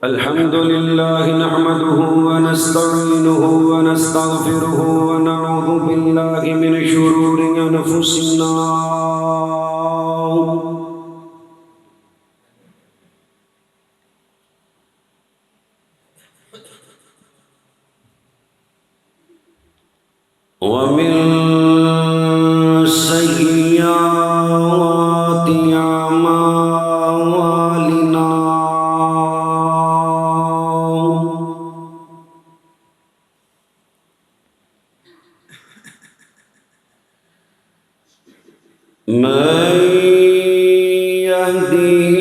الحمد لله نحمده ونستعينه ونستغفره ونعوذ بالله من شرور أنفسنا ومن سيئات أعمالنا من يهده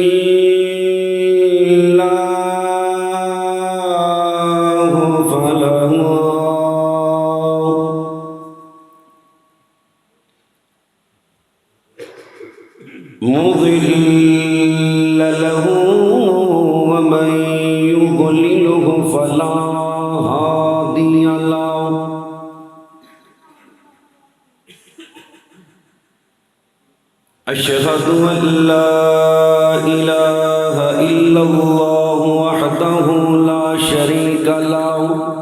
الله فلا مضل له ومن يضلله فلا هادي له أشهد أن لا إله إلا الله وحده لا شريك له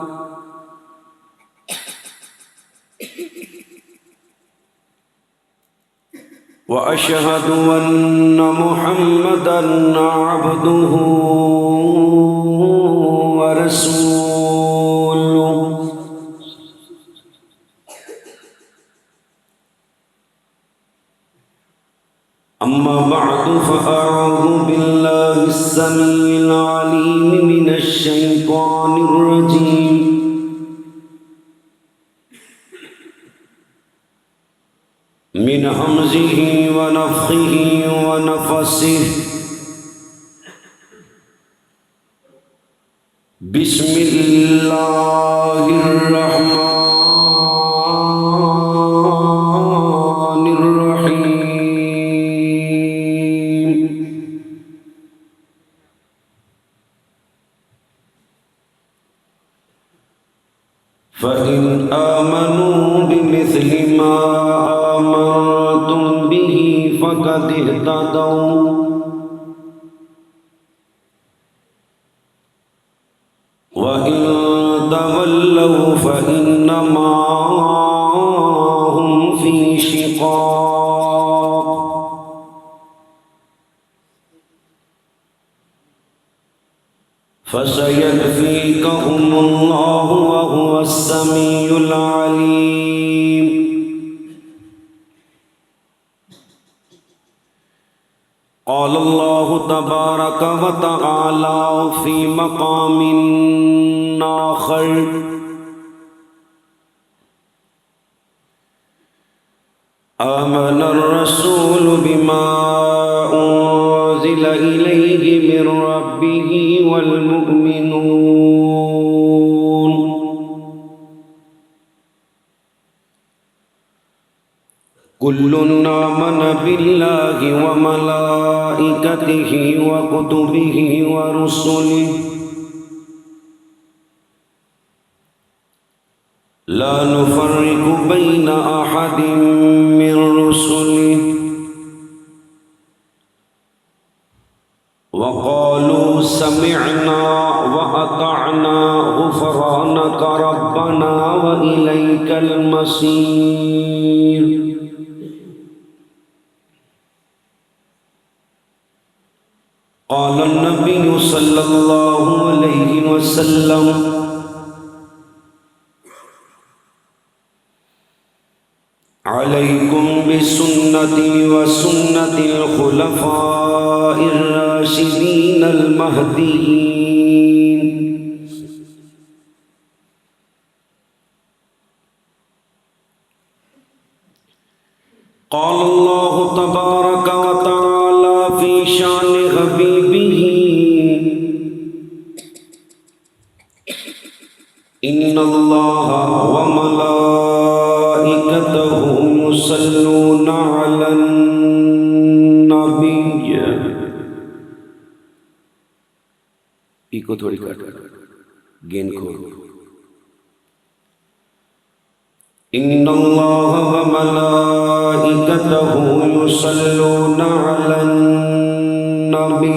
وأشهد أن محمدًا عبده ورسوله أما بعد فأعوذ بالله السميع العليم من الشيطان الرجيم من همزه ونفخه ونفسه بسم الله الرحمن الرحيم فإن آمنوا بمثل ما آمنتم به فقد اهتدوا وإن تولوا فإنما هم في شقاق فسيكفيكهم الله وهو السميع العليم قال الله تبارك وتعالى في مقام آخر آمن الرسول بما أنزل إليه من ربه والمؤمنون كل آمن بالله وملائكته وكتبه ورسله لا نفرق بين أحد من رسله وقالوا سمعنا وأطعنا غفرانك ربنا وإليك المصير قال النبي صلى الله عليه وسلم عليكم بسنتي وسنة الخلفاء الراشدين المهديين قال الله تبارك وتعالى في شان حبيبه إن الله وملائكته يصلون على النبي کو تھوڑی کٹ گین کو إن الله وملائكته يصلون على النبي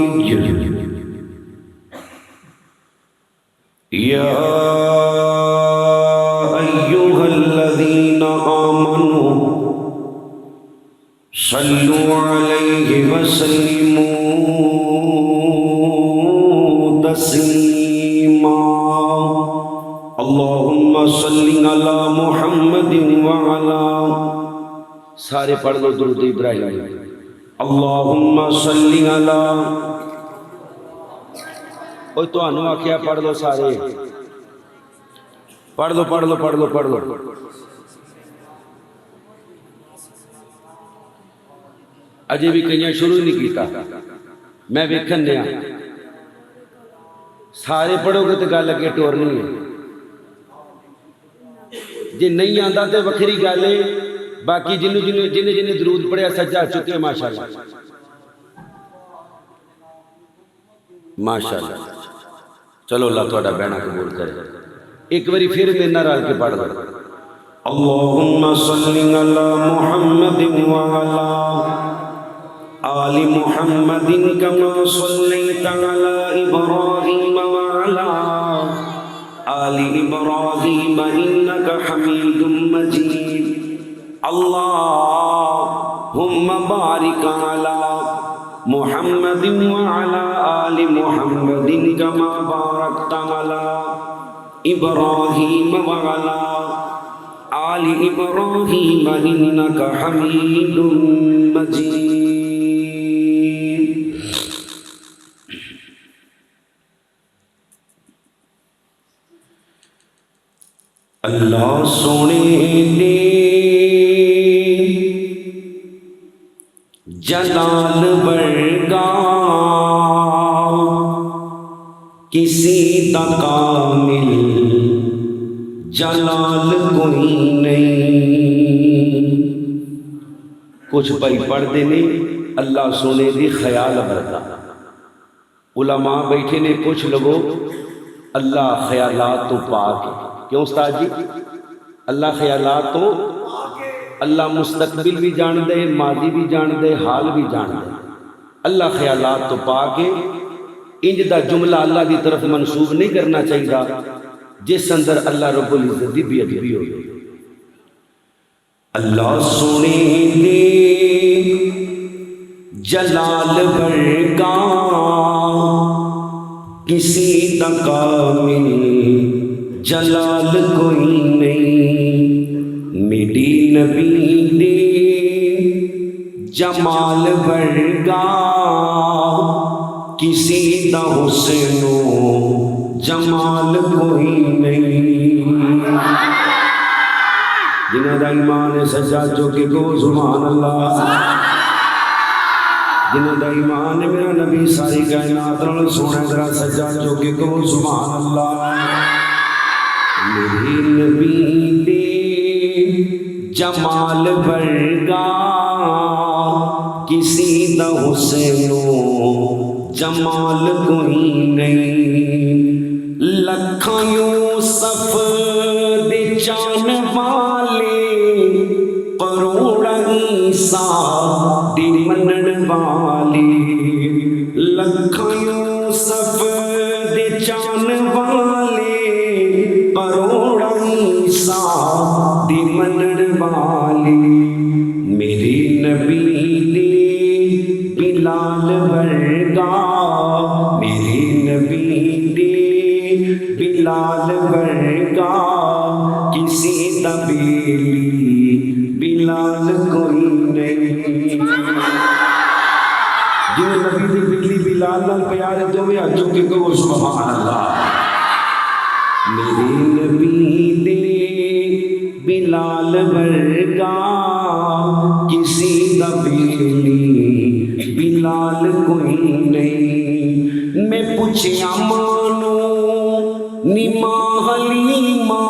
يا أيها الذين آمنوا صلوا عليه وسلموا تسليما اللهم صل على محمد وعلى سارے پڑھ لو درود ابراہیم اللہم صلی علی اوہ تو انہوں آکھیا پڑھ لو سارے پڑھ لو پڑھ لو پڑھ لو پڑھ لو اجے بھی کہیں شروع نہیں کیتا میں ویکھن دیا سارے پڑھو گے تو گل اگے ٹورنی ہے جی نہیں آندا تے وکھری گل ہے باقی جنہیں درود پڑھیا سجا چکے ہیں ماشاءاللہ ماشاءاللہ چلو اللہ تھوڑا بہنا قبول کرے ایک باری پھر میں نہ رال کے پڑھ دو اللہم صلی علی محمد وعلا آل محمد کما صلیت علی ابراہیم وعلا آل ابراہیم انکا حمید مجید اللہم بارک علی محمد وعلى آل محمد كما باركت على إبراهيم وعلى آل إبراهيم إنك حميد مجيد اللہ سونے دے جلال ورگا کسی دا کامل جلال کوئی نہیں کچھ بھائی پڑھ دینے اللہ سونے دی خیال بردا علماء بیٹھے نے پوچھ لگو اللہ خیالات تو پاک ہے کیوں استاد جی اللہ خیالات تو اللہ مستقبل بھی جان دے ماضی بھی جان دے حال بھی جان دے اللہ خیالات تو پاک ہے انج دا جملہ اللہ دی طرف منسوب نہیں کرنا چاہیے جس اندر اللہ رب العزت دی بے ادبی ہو اللہ سونے دے جلال ورگا کسی دا کامل جلال کوئی نہیں میری نبی دے جمال ورگا کسی دا حسن و جمال کوئی نہیں جنہاں دا ایمان سجا چوکے کو سبحان اللہ جنہاں دا ایمان میرا نبی ساری کائنات رل سونے درہ سجا چوکے کو سبحان اللہ میری نبی دے جمال ورگا کسی دا حسن و جمال کوئی نہیں لکھاں یوسف دے چان والے کروڑ عیسیٰ دی منن والے لکھاں یوسف دے چان والے کروڑ عیسیٰ دی منن والے میری نبی دے بلال ورگا میری نبی دے بلال ورگا کسی دا بیلی بلال کوئی نہیں جن نبی دے بیلی بلال نال پیارے دو میں اچھو کے کو سبحان اللہ میری نبی دے بلال ورگا کسی دا بیلی بلال کوئی نہیں میں پوچھیا مانو نیما حلیمہ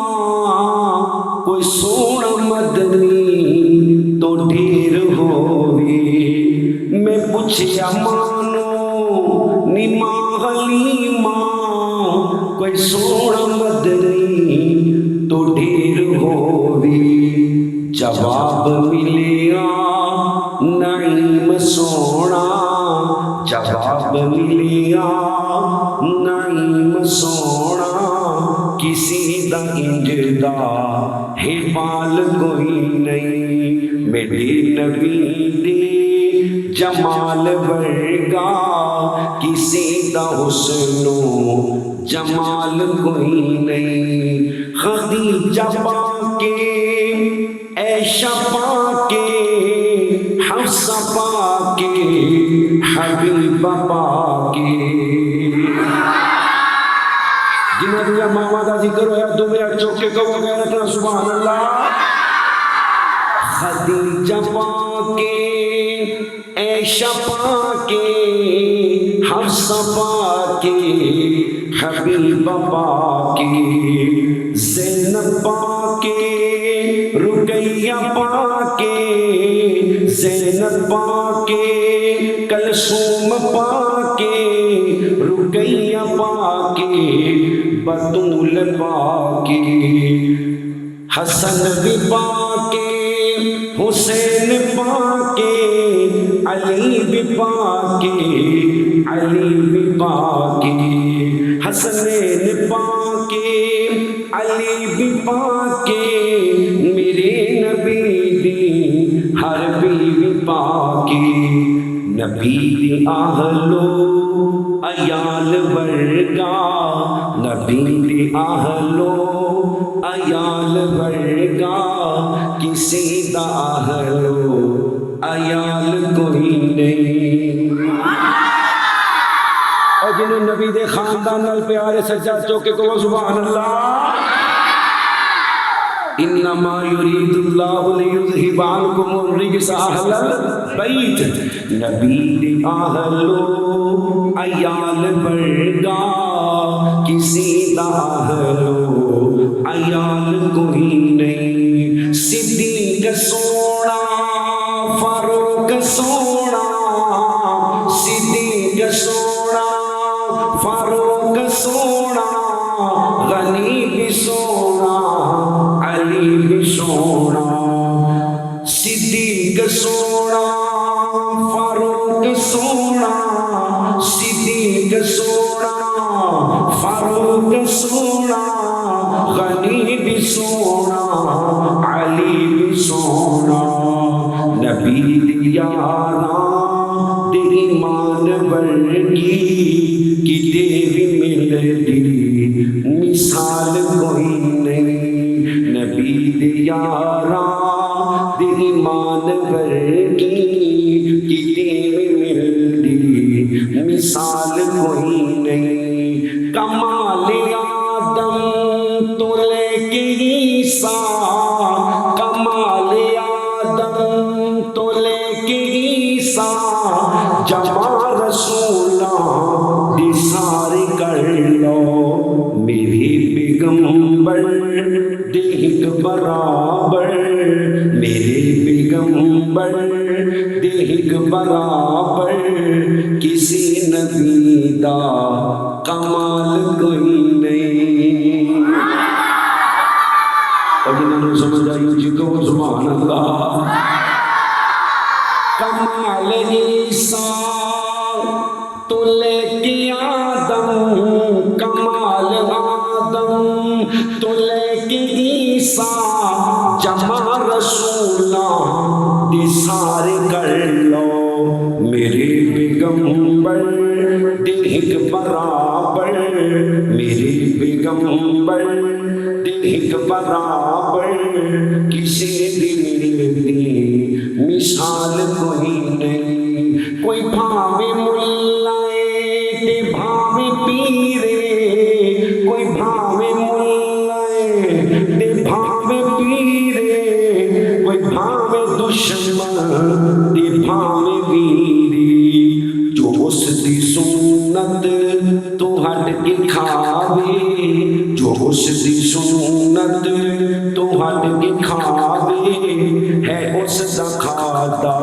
کوئی سونا مدنی تو ڈھیر ہوئے میں پوچھیا مانو نیما حلیمہ کوئی سونا مدنی تو ڈھیر ہوئے جواب ملیا نعیم سونا جواب ملیا نعیم سونا کسی دا انج دا حال کوئی نہیں، میرے نبی دے جمال ورگا کسی دا حسن و جمال کوئی نہیں، خدیجہ پاکے عائشہ پاکے حفصہ پاکے حبیبہ پاکے، جنہاں دیا ماما دا ذکر ہویا دو میرا چوکے کو غیرتنا سبحان اللہ، خدیجہ پاکے عائشہ پاکے حفصہ پاکے حبیبہ پاکے زینب پاکے رقیہ پاکے زینب پاکے کلثوم پاکے رقیہ پاکے بطول پاکے حسن بھی پاکے حسین پاکے علی بھی پاکے علی بھی پاکے حسنین پاکے علی بھی پاکے میرے نبی دی ہر بیوی پاکے، نبی دی آہلو عیال ورگا نبی دی آہلو عیال ورگا کسی دا آہلو عیال کوئی نہیں، اور جنہوں نبی دے خاندان نال پیارے سجاد چوکے کو سبحان اللہ، انما یرید اللہ لیذہب عنکم الرجس اہل البیت، نبی دے آہلو عیال ورگا کسی دا آہلو عیال کوئی نہیں، صدیق سونا فاروق سونا صدیق سونا فاروق سونا غنی بھی سونا علی بھی سونا، صدیق سونا فاروق سونا صدیق سونا فاروق سونا غنی بھی سونا علی بھی سونا، نبی دیاراں دے ایمان ورگی کتے بھی ملتی مثال کوئی نہیں، نبی دیاراں دے ایمان ورگی کتے بھی ملتی مثال کوئی نہیں، کمال آدم تو لے کے عیسیٰ کمال آدم تو لے کے عیسیٰ جمع رسولہ دی سارے کر لو، میرے پیغمبر دیکھ برابر میرے پیغمبر دیکھ برابر کسی نبی دا کمال کوئی نہیں، اور جنہوں نے سمجھ آئی جی کو سبحان اللہ، کمال عیسیٰ تو لے کے آدم کمال آدم تو لے کے عیسیٰ جمع رسولہ دی سارے کر لو، میرے پیغمبر دیکھ برابر میرے پیغمبر دیکھ برابر کسی دل دی مثال کوئی نہیں، کوئی بھاوے ملائے تے بھاوے پیرے کوئی بھاوے ملائے تے بھاوے پیرے کوئی بھاوے دشمن تے بھاوے ویری، جو اس دی سنت تو ہٹ کے کھاوے جو اس دی سنت تو ہٹ کے کھاوے ہے اس دا کھادا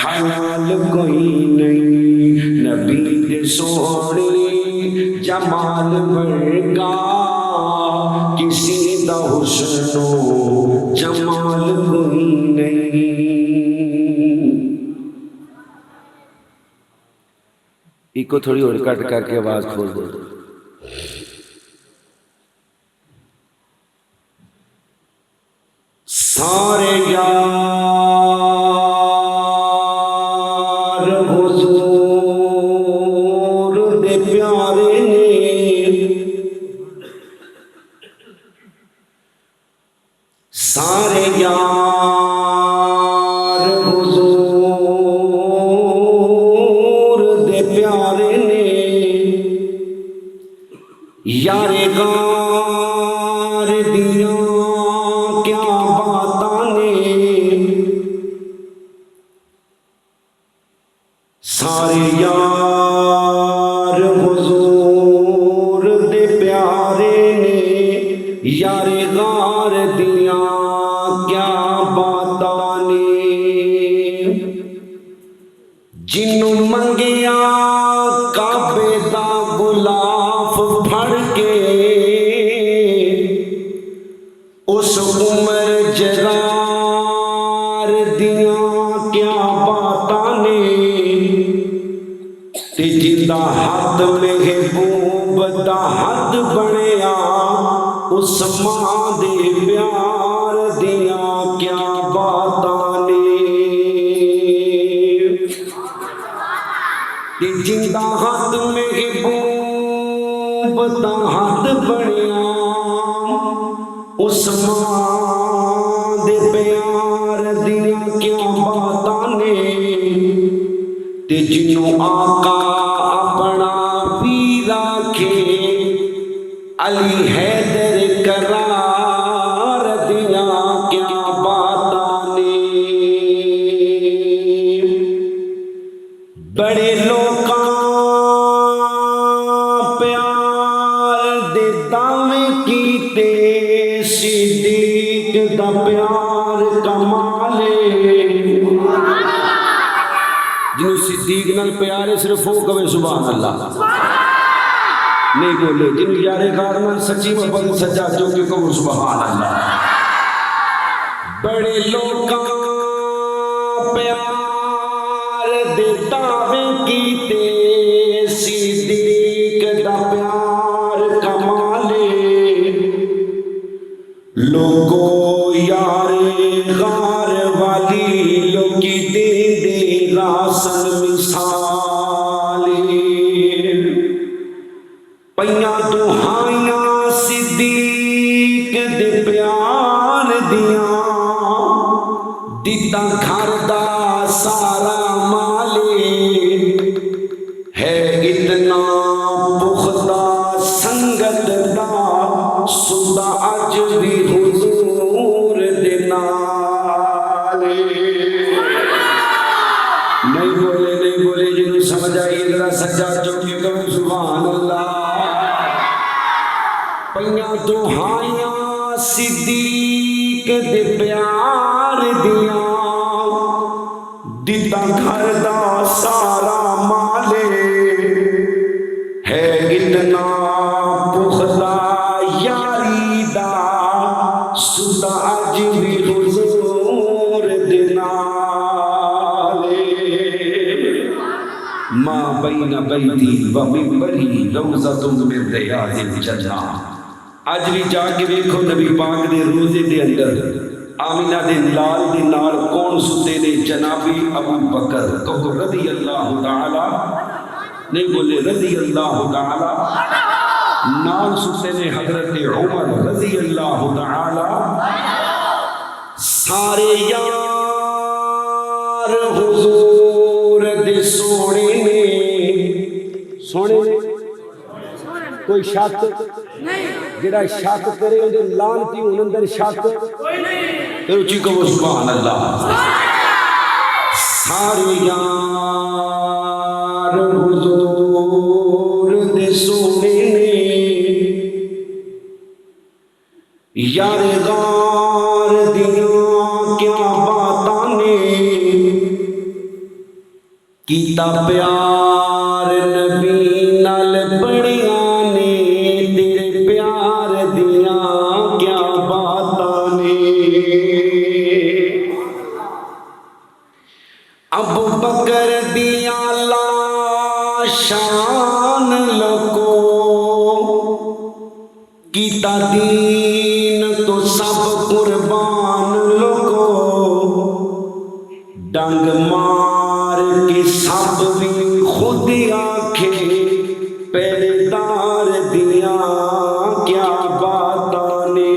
حلال کوئی نہیں، نبی دے سونے جمال ورگا کسی دا حسن و جمال کوئی نہیں، ایک کو تھوڑی اور کٹ کر کے آواز کھول دو، سارے یار حضور دے پیارے نے سارے یار حضور دے پیارے نے یار غار دیاں کیا باتاں نے سارے یار حضور دے پیارے نے یار غار دیاں کیا باتاں نے جنوں منگیا کعبے دا غلاف پھڑ کے اس عمر جرار دیاں کیا باتاں نے تے جندا حد محبوب دا حد بنیا اس ماں دے پیار دیاں کیا باتاں نے تے جندا حد محبوب دا حد بنیا اس ماں دے پیار دیاں کیا باتاں نے تے جنوں آقا اپنا ویر آکھے علی حیدر قرار دیاں کیا باتاں نے بڑے لوکاں پیار دے دعوے کیتے صدیق دا پیار کمالے جنہوں صدیق نال پیارے صرف ہو کبھی سبحان اللہ نہیں بولے جنہوں یار غار نال سچی محبت سجا چوکے کبھی سبحان اللہ بڑے لوکاں پیار دے دعوے کیتے صدیق دا پیار کمالے لوگو یار غار والی لوکی دے دے راسن مثالی پیاں دہائیاں صدیق دے پیار دیاں دیتا گھر دا سارا مالے ہے اتنا پختہ سنگت دا سدا اج بھی حضور دے نالے نہیں بولے جنہوں سمجھ آئی ذرا سجا چوکے کبھی سبحان اللہ پیاں دہائیاں صدیق دے پیار دیاں دیتا گھر دا سارا مالے ہے اتنا پختہ یاری دا سدا اج بھی حضور دے نالے ما بین بیتی و منبری روضۃ من ریاض الجنہ اج بھی جا کے دیکھو نبی پاک دے روزے دے اندر آمینہ دے لال دے نال کون ستے نے جنابی ابو بکر کہو رضی اللہ تعالی نہیں بولے رضی اللہ تعالی نال ستے نے حضرت عمر رضی اللہ تعالی سارے یار حضور دے سونے نے کوئی شک جڑا شک کرے اندر لانتی ہون اندر شک پھر اچھی کہو سبحان اللہ سارے یار حضور دے سونے نے یار غار دیاں کیا باتاں نے کیتا پیار نبی نال بڑیاں نے تیرے پیار دیاں کیا باتاں نے ابو بکر دیاں لاشان لکو کیتا دین تو سب قربان لو ڈنگ مار کے سب بھی خود آنکھیں پہلے دار دیاں کیا باتاں نے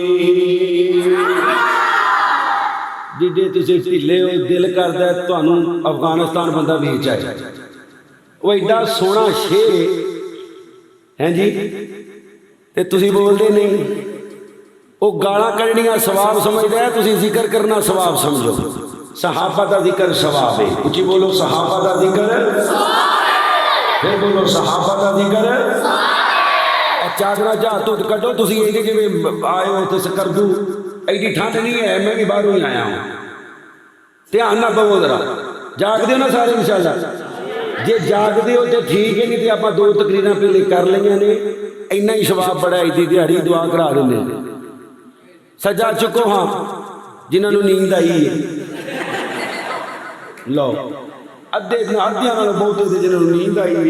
جی تسی ڈھلے ہو دل کردا ہے تانوں افغانستان بندہ ویچ آئے وہ ایڈا سونا شیر ہے جی تے تسی بول دے نہیں وہ گالاں کڈنیاں ثواب سمجھدا ہے تسی ذکر کرنا ثواب سمجھو صحابہ دا ذکر ثواب ہے اچھی بولو صحابہ دا ذکر پھر بولو صحابہ دا ذکر چادرہ جا تو کٹو تسی ایڈی جی آئے ہو تے سکردو ایڈی ٹھنڈ نہیں ہے میں بھی باہروں ہی آیا ہوں دھیان نہ پو ذرا جاگ دیو نا سارے انشاءاللہ جے جاگ دیو تے ٹھیک ہے نہیں تے آپ 2 تقریراں پہلے کر لئیاں نے اینا ہی ثواب بڑا ہے دی دیہڑی دعا کرا دیں سجا چکو ہاں جنہوں نے نیند آئی ہے لو ادھیاں نال بہت ہوتے جنہوں نے نیند آئی ہے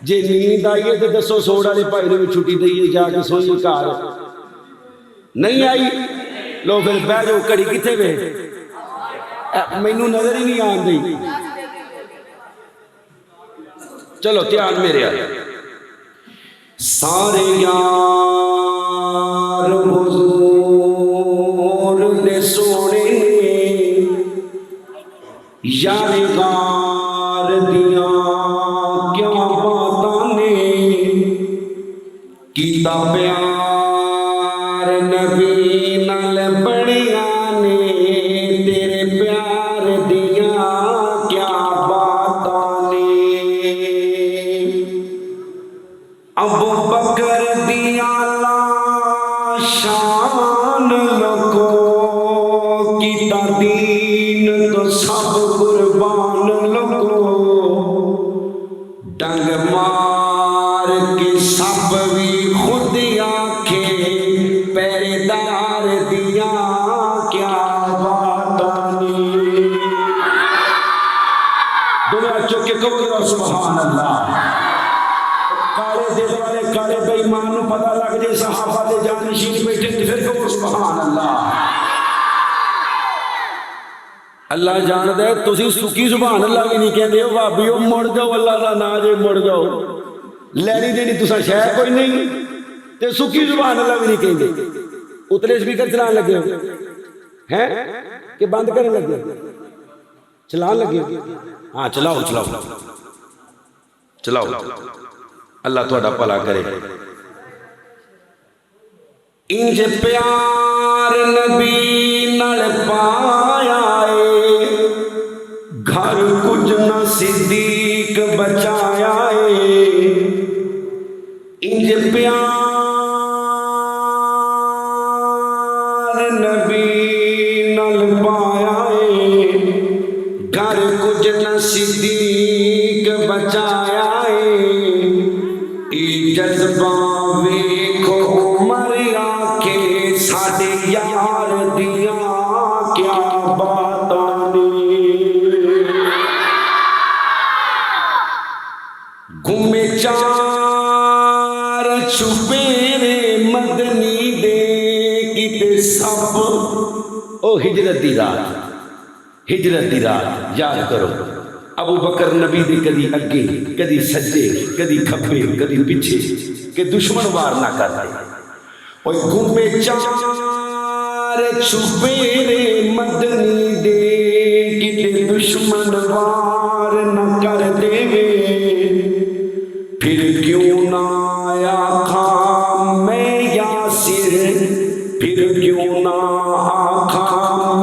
جے نیند آئی ہے تو دسو سوڑ والے بھائی نے بھی چھٹی دئیے جا کے سوئیے گھر نہیں آئی لو پھر بہ جاؤ کڑی کتنے وے مینوں نظر ہی نہیں آن دی چلو دھیان میرے آ سارے یار حضور نے سونے یادگار دیاں کیا باتاں نے کیتا پیار نبی نال بڑیاں نے تیرے پیار دیاں کیا باتاں نے ابو بکر دیاں لاشان لکو کیتا دین تو سب قربان لکو ڈنگ مار کے سب بھی خود آنکھیں پہرے دار دیاں کیا باتاں نے دنیا چکے کو کرو سبحان اللہ کالے دل والے کالے بے ایمان نو پتہ لگ جائے صحابہ دے جانشین بیٹھے پھر کہو سبحان اللہ اللہ جاندے تسی سکی سبحان اللہ بھی نہیں کہندے ہو بھابیو مڑ جاؤ اللہ دا نا جے مڑ جاؤ لینی دینی تساں شے کوئی نہیں تے سکی سبحان اللہ بھی نہیں کہندے اتلے سپیکر چلان لگے ہو ہیں کہ بند کرنے لگے چلان لگے ہاں چلاؤ چلاؤ چلاؤ اللہ تھوڑا پلا کرے انج پیار نبی نال پایا اے گھر کچھ نہ صدیق بچایا اے انج پیار نبی نال پایا اے گھر کچھ نہ صدیق بچایا اے جذبہ ویکھو عمر آکھے ساڈے یار دیاں کیا باتاں نے گھومے 4 چوبیرے مدنی دے کیتے سب او ہجرت دی رات یاد کرو ابو بکر نبی دے کدی اگے کدی سجے کدی کھبے کدی پیچھے کہ دشمن وار نہ کر دے اوے گھومے 4 چوبیرے مدنی دے کتے دشمن وار نہ کر دے پھر کیوں نہ آیا خام میں یاسر پھر کیوں نہ آخا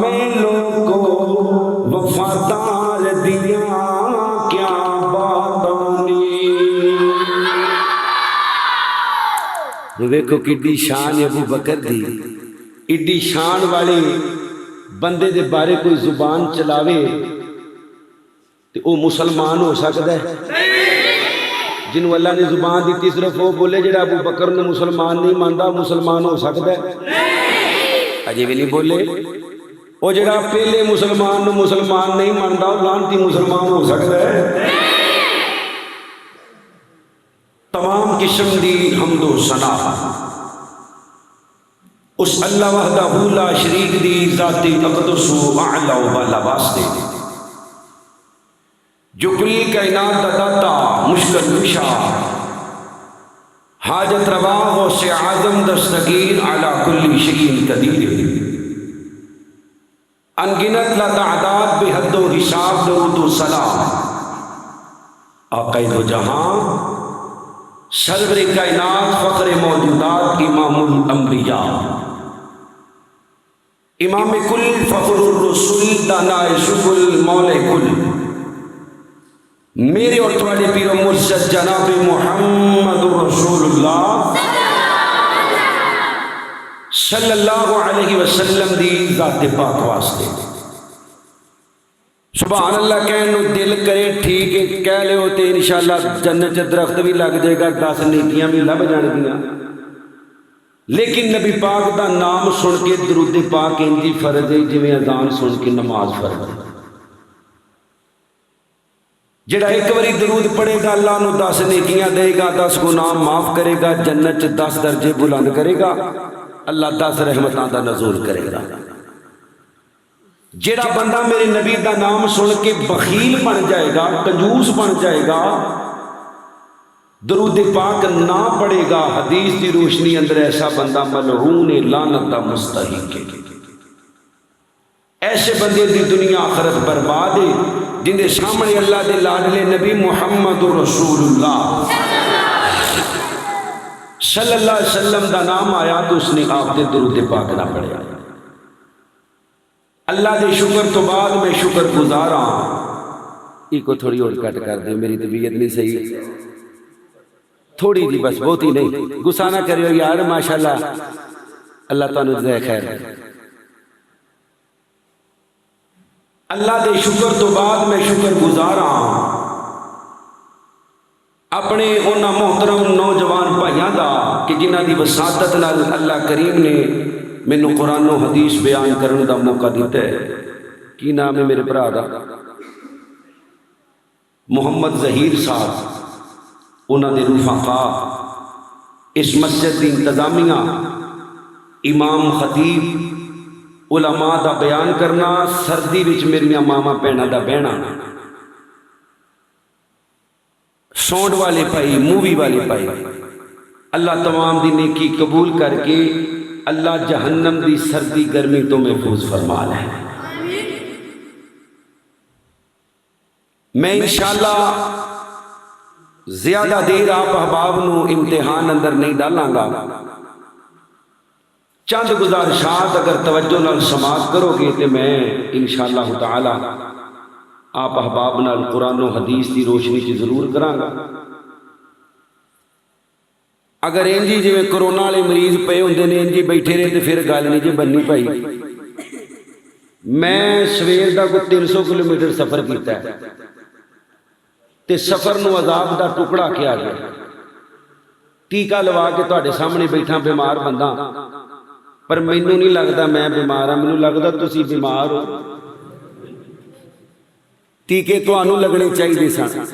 میں لوگوں وفادار دیاں کیا باتاں نے ویکھو کڈی شان ابو بکر دی ایڈی شان والے بندے دے بارے کوئی زبان چلاوے تے او مسلمان ہو سکتا ہے جنہوں اللہ نے زبان دیتی صرف وہ بولے جڑا ابو بکر نے مسلمان نہیں مانتا مسلمان ہو سکتا ہے اجے بھی نہیں بولے وہ جڑا پہلے مسلمان نو مسلمان نہیں مانتا وہ لانتی مسلمان ہو سکتا ہے تمام قسم دی حمد و ثنا اس اللہ وحدہ لا شریک دی ذات اقدس و اعلی و بالا واسطے جو کل کائنات دا داتا مشکل کشا حاجت روا غوث اعظم دستگیر علی کل شیء قدیر انگنت لا تعداد بے حد و حساب درود و سلام آقا دو جہاں سرور کائنات فخر موجودات امام الانبیاء امام کل فخر الرسول دانا شکل مولا کل میرے اور تمہارے پیر و مرشد جناب محمد رسول اللہ صلی اللہ علیہ وسلم دی ذات پاک واسطے سبحان اللہ کہنو دل کرے ٹھیک ہے کہہ لے ہوتے انشاءاللہ جنت درخت بھی لگ جائے گا 10 نیکیاں بھی لب جان گیا لیکن نبی پاک دا نام سن کے درود پاک انجی فرض ہے جویں اذان سن کے نماز فرض ہے جڑا ایک باری درود پڑھے گا اللہ نو 10 نیکیاں دے گا 10 گناہ معاف کرے گا جنت 10 درجے بلند کرے گا اللہ 10 رحمتاں دا نزول کرے گا جڑا بندہ میرے نبی دا نام سن کے بخیل بن جائے گا کنجوس بن جائے گا درود پاک نہ پڑے گا حدیث کی روشنی اندر ایسا بندہ ملعون لعنت دا مستحق ہے ایسے بندے دی دنیا آخرت برباد ہے جن دے سامنے اللہ دے لاڈلے نبی محمد رسول اللہ صلی اللہ علیہ وسلم دا نام آیا تو اس نے آپ دے درود پاک نہ پڑھیا اللہ دے شکر تو بعد میں شکر گزارا کو تھوڑی اور کٹ کر دے میری طبیعت نہیں صحیح تھوڑی جی بس بہت ہی نہیں غصہ نہ کریو یار ماشاءاللہ اللہ تعالیٰ جزائے خیر اللہ دے شکر تو بعد میں شکر گزارا اپنے انہاں محترم نوجوان بھائیاں دا کہ جنہ دی وساطت نال اللہ کریم نے مینوں قرآن و حدیث بیان کرنے دا موقع دیتا ہے کی نام ہے میرے برا دا محمد ظہیر صاحب انہاں دے رفقا اس مسجد دی انتظامیہ امام خطیب علماء دا بیان کرنا سردی وچ میریاں ماما بہناں دا بہنا سونڈ والے پائی مووی والے پائی اللہ تمام دی نیکی قبول کر کے اللہ جہنم دی سردی گرمی تو محفوظ فرما لے میں انشاءاللہ زیادہ دیر آپ احباب نو امتحان اندر نہیں ڈالاں گا چند گزارشات اگر توجہ نال سماعت کرو گے تو میں انشاءاللہ تعالی آپ احباب نال قرآن و حدیث دی روشنی چ ضرور کراں گا اگر انجی جی کرونا والے مریض پے ہوندے نے انجی بیٹھے رہے تو پھر گل نہیں جی بننی پائی میں سویر دا کو 300 کلومیٹر سفر کیتا ہے تے سفر نو عذاب دا ٹکڑا کیا گیا ٹیکا لوا کے تواڈے سامنے بیٹھا بیمار بندہ پر مینوں نہیں لگدا میں بیمار ہاں مینوں لگدا تسی بیمار ہو ٹیکے تانوں لگنے چاہیے سن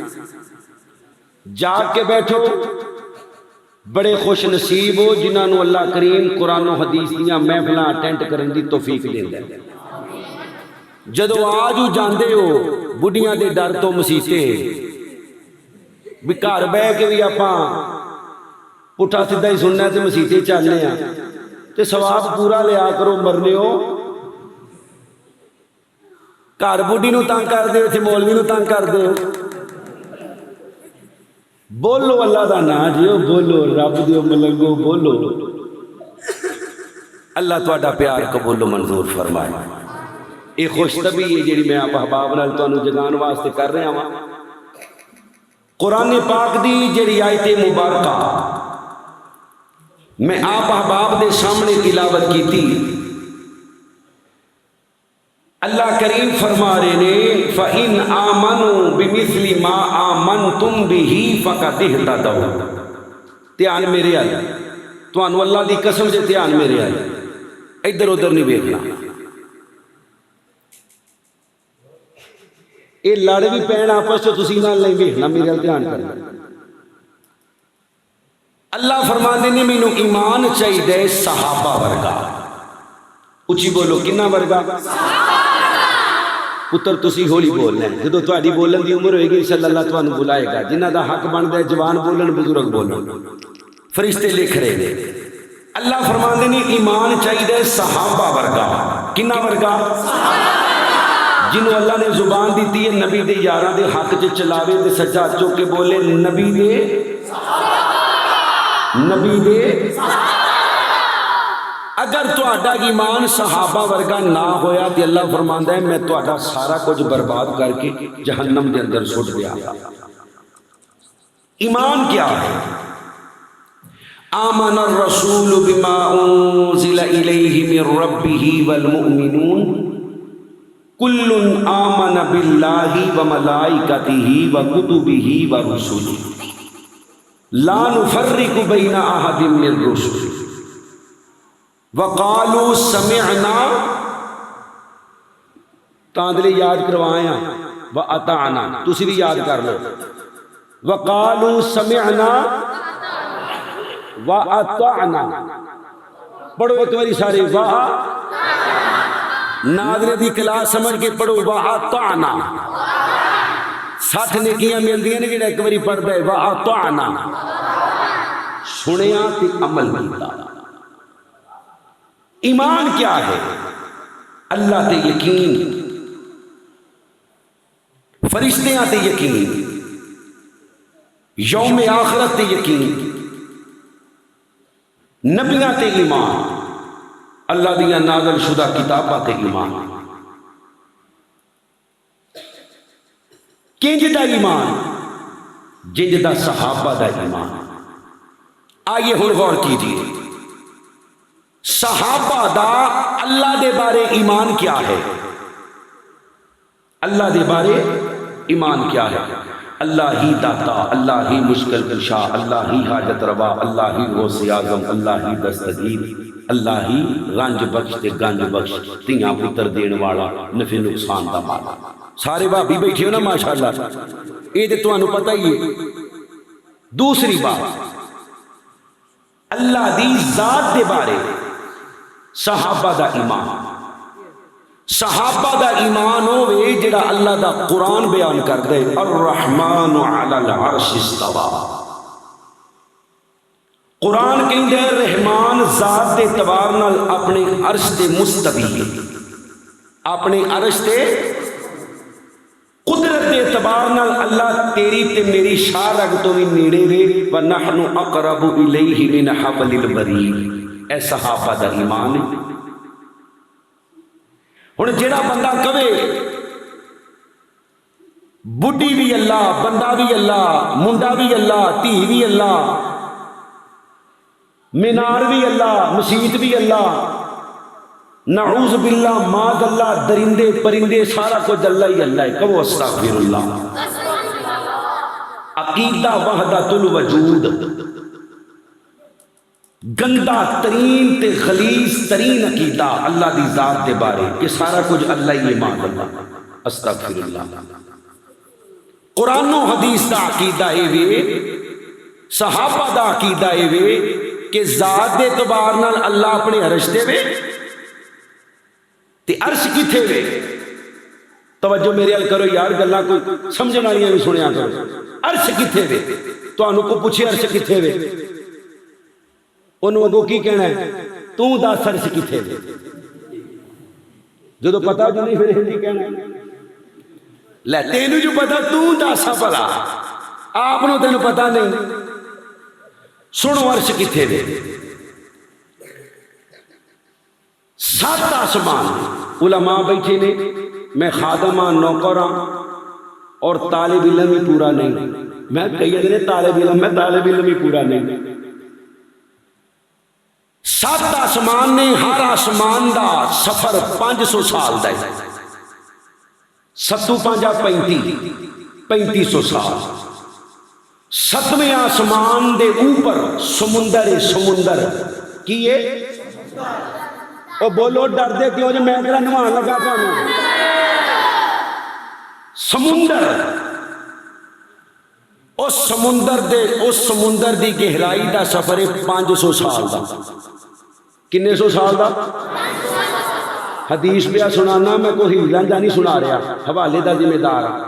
جاگ کے بیٹھو بڑے خوش نصیب ہو جنہاں نو اللہ کریم قرآن و حدیث دیاں محفلاں اٹینڈ کرن دی توفیق دیندا ہے جدو آج جاندے ہو بڑھیاں دے ڈر تو مسیتے بھی گھر بہ کے بھی آپاں پٹھا سیدھا ہی سننا تے مسیتے چلنے ہاں تے ثواب پورا لیا کرو مرنے ہو گھر بڑھی نو تنگ کر دے تے مولوی نو تنگ کر دے بولو اللہ دا نا جیو بولو رب دیو ملنگو بولو اللہ تواڈا پیار قبول و منظور فرمائے یہ خوش طبی ہے جڑی میں آپ احباب نال تانوں جگان واسطے کر رہا ہاں قرآن پاک دی جڑی آیت مبارکہ میں آپ احباب دے سامنے تلاوت کی تھی اللہ کریم فرما رہے نے فَإِنْ آمَنُوا بِمِثْلِ مَا آمَنْتُمْ بِهِ فَقَدْ اهْتَدَوْا دھیان میرے آئے تانوں اللہ دی قسم سے دھیان میرے آئے ادھر ادھر نہیں دیکھنا یہ لڑ بھی پین آپس تو تسی نال نہیں دیکھنا میرے دھیان کرنا اللہ فرماندے نے مینوں ایمان چاہیے صحابہ ورگا. اچھی بولو کنا ورگا؟ پتر تسی ہولی بولنا ہے. جدو تہاڈی بولن دی عمر ہوئے گی انشاءاللہ اللہ تانوں بلائے گا. جنہ دا حق بندا ہے جوان بولن بزرگ بولن. فرشتے لکھ رہے ہیں. اللہ فرماندے نے ایمان چاہیے صحابہ ورگا. کنا ورگا؟ جنہوں اللہ نے زبان دیتی ہے نبی دے یاراں دے حق چ چلاوے تے سچا چوک کے بولے نبی دے اگر تہاڈا ایمان صحابہ ورگا نہ ہویا تے اللہ فرماندا ہے میں تہاڈا سارا کچھ برباد کر کے جہنم دے اندر سٹ دیا گا. ایمان کیا ہے؟ آمن الرسول بما انزل الیہ من ربہ والمؤمنون کل آمن باللہ وملائکتہ وکتبہ ورسلہ لا نفرق بین احد من رسلہ وقالوا سمعنا. تاندلے یاد کروائیں وَأَطَعْنَا تسی بھی یاد کر لو. وقالوا سمعنا وَأَطَعْنَا. پڑھو ایک باری سارے ناظرے دی کلاس سمجھ کے پڑھو وَأَطَعْنَا. 60 نیکیاں ملدیاں نے جڑا ایک باری پڑھدا ہے وَأَطَعْنَا. سنیا تے عمل کیتا. ایمان کیا ہے؟ اللہ تے یقین، فرشتیاں تے یقین، یوم آخرت تے یقین، نبیاں تے ایمان، اللہ دیا نازل شدہ کتاباں تے ایمان. کنج دا ایمان؟ جنج دا صحابہ دا ایمان. آئیے ہن غور کیجیے صحابہ دا اللہ دے بارے ایمان کیا ہے؟ اللہ دے بارے ایمان کیا ہے؟ اللہ ہی داتا، اللہ ہی مشکل کشا، اللہ ہی حاجت روا، اللہ ہی غوث اعظم، اللہ ہی دستگیر، اللہ ہی رنج بخش تے گنج بخش، تیاں پتر دین والا، نفع نقصان دا مالا. سارے بھابی بیٹھے ہو نا ماشاءاللہ، یہ تے تانوں پتہ ہی ہے. دوسری بات اللہ دی ذات دے بارے صحابہ دا ایمان. صحابہ دا ایمان ہوئے جڑا اللہ دا قرآن بیان کر دے الرحمن علی العرش استوى. قرآن کہندے رحمان ذات دے اعتبار نال اپنے عرش تے مستوی ہے. اپنے عرش تے قدرت دے اعتبار نال اللہ تیری تے میری شاہ رگ تو بھی نیڑے وے وَنَحْنُ أَقْرَبُ إِلَيْهِ مِنْ حَبْلِ الْوَرِيدِ. اے صحابہ دا ایمان ہے. ہن جڑا بندہ کہے بڈھی بھی اللہ، بندہ بھی اللہ، منڈا بھی اللہ، دھی بھی اللہ، مینار بھی اللہ، مسجد بھی اللہ، نعوذ باللہ معاذ اللہ، درندے پرندے سارا کچھ اللہ ہی اللہ ہے. کہو استغفر اللہ. عقیدہ وحدت الوجود گندا ترین تے خلیص ترین عقیدہ اللہ دی ذات دے بارے کہ سارا کچھ اللہ ہی مان اللہ. استغفر اللہ. قرآن و حدیث دا عقیدہ اے وے، صحابہ دا عقیدہ اے وے کہ ذات دے اعتبار نال اللہ اپنے عرش دے وے تے عرش کتھے وے. توجہ میرے ال کرو یار، گلاں کوئی سمجھن والیاں بھی سنیا کرو. عرش کتھے وے؟ تانوں کو پوچھے عرش کتھے وے، انہوں اگوں کی کہنا ہے تو دس عرش کتھے وے. جدو پتا جو نہیں پھر ہندی کہنا ہے لے تینوں جو پتا تو دسا بھلا، آپ نو تینوں پتا نہیں. سنو عرش کتھے وے. 7 آسمان. علماء بیٹھے نے، میں خادم ہاں، نوکر ہاں اور طالب علم ہی پورا نہیں. میں کئی نے طالب علم، میں طالب علم ہی پورا نہیں. 7 آسمان نے، ہر آسمان دا سفر 500 سال دا ہے. 7 5 3500 سال. 7ویں آسمان دے اوپر سمندر سمندر کی ہے. او بولو ڈر دے کیوں جو میں تیرا نمان لگا پانا. سمندر اس سمندر دی گہرائی دا سفر ہے 500 سال دا. کنے سو سال دا؟ حدیث پہ سنانا، میں کوئی ہیلن جا نہیں سنا رہا، حوالے دا ذمہ دار ہاں.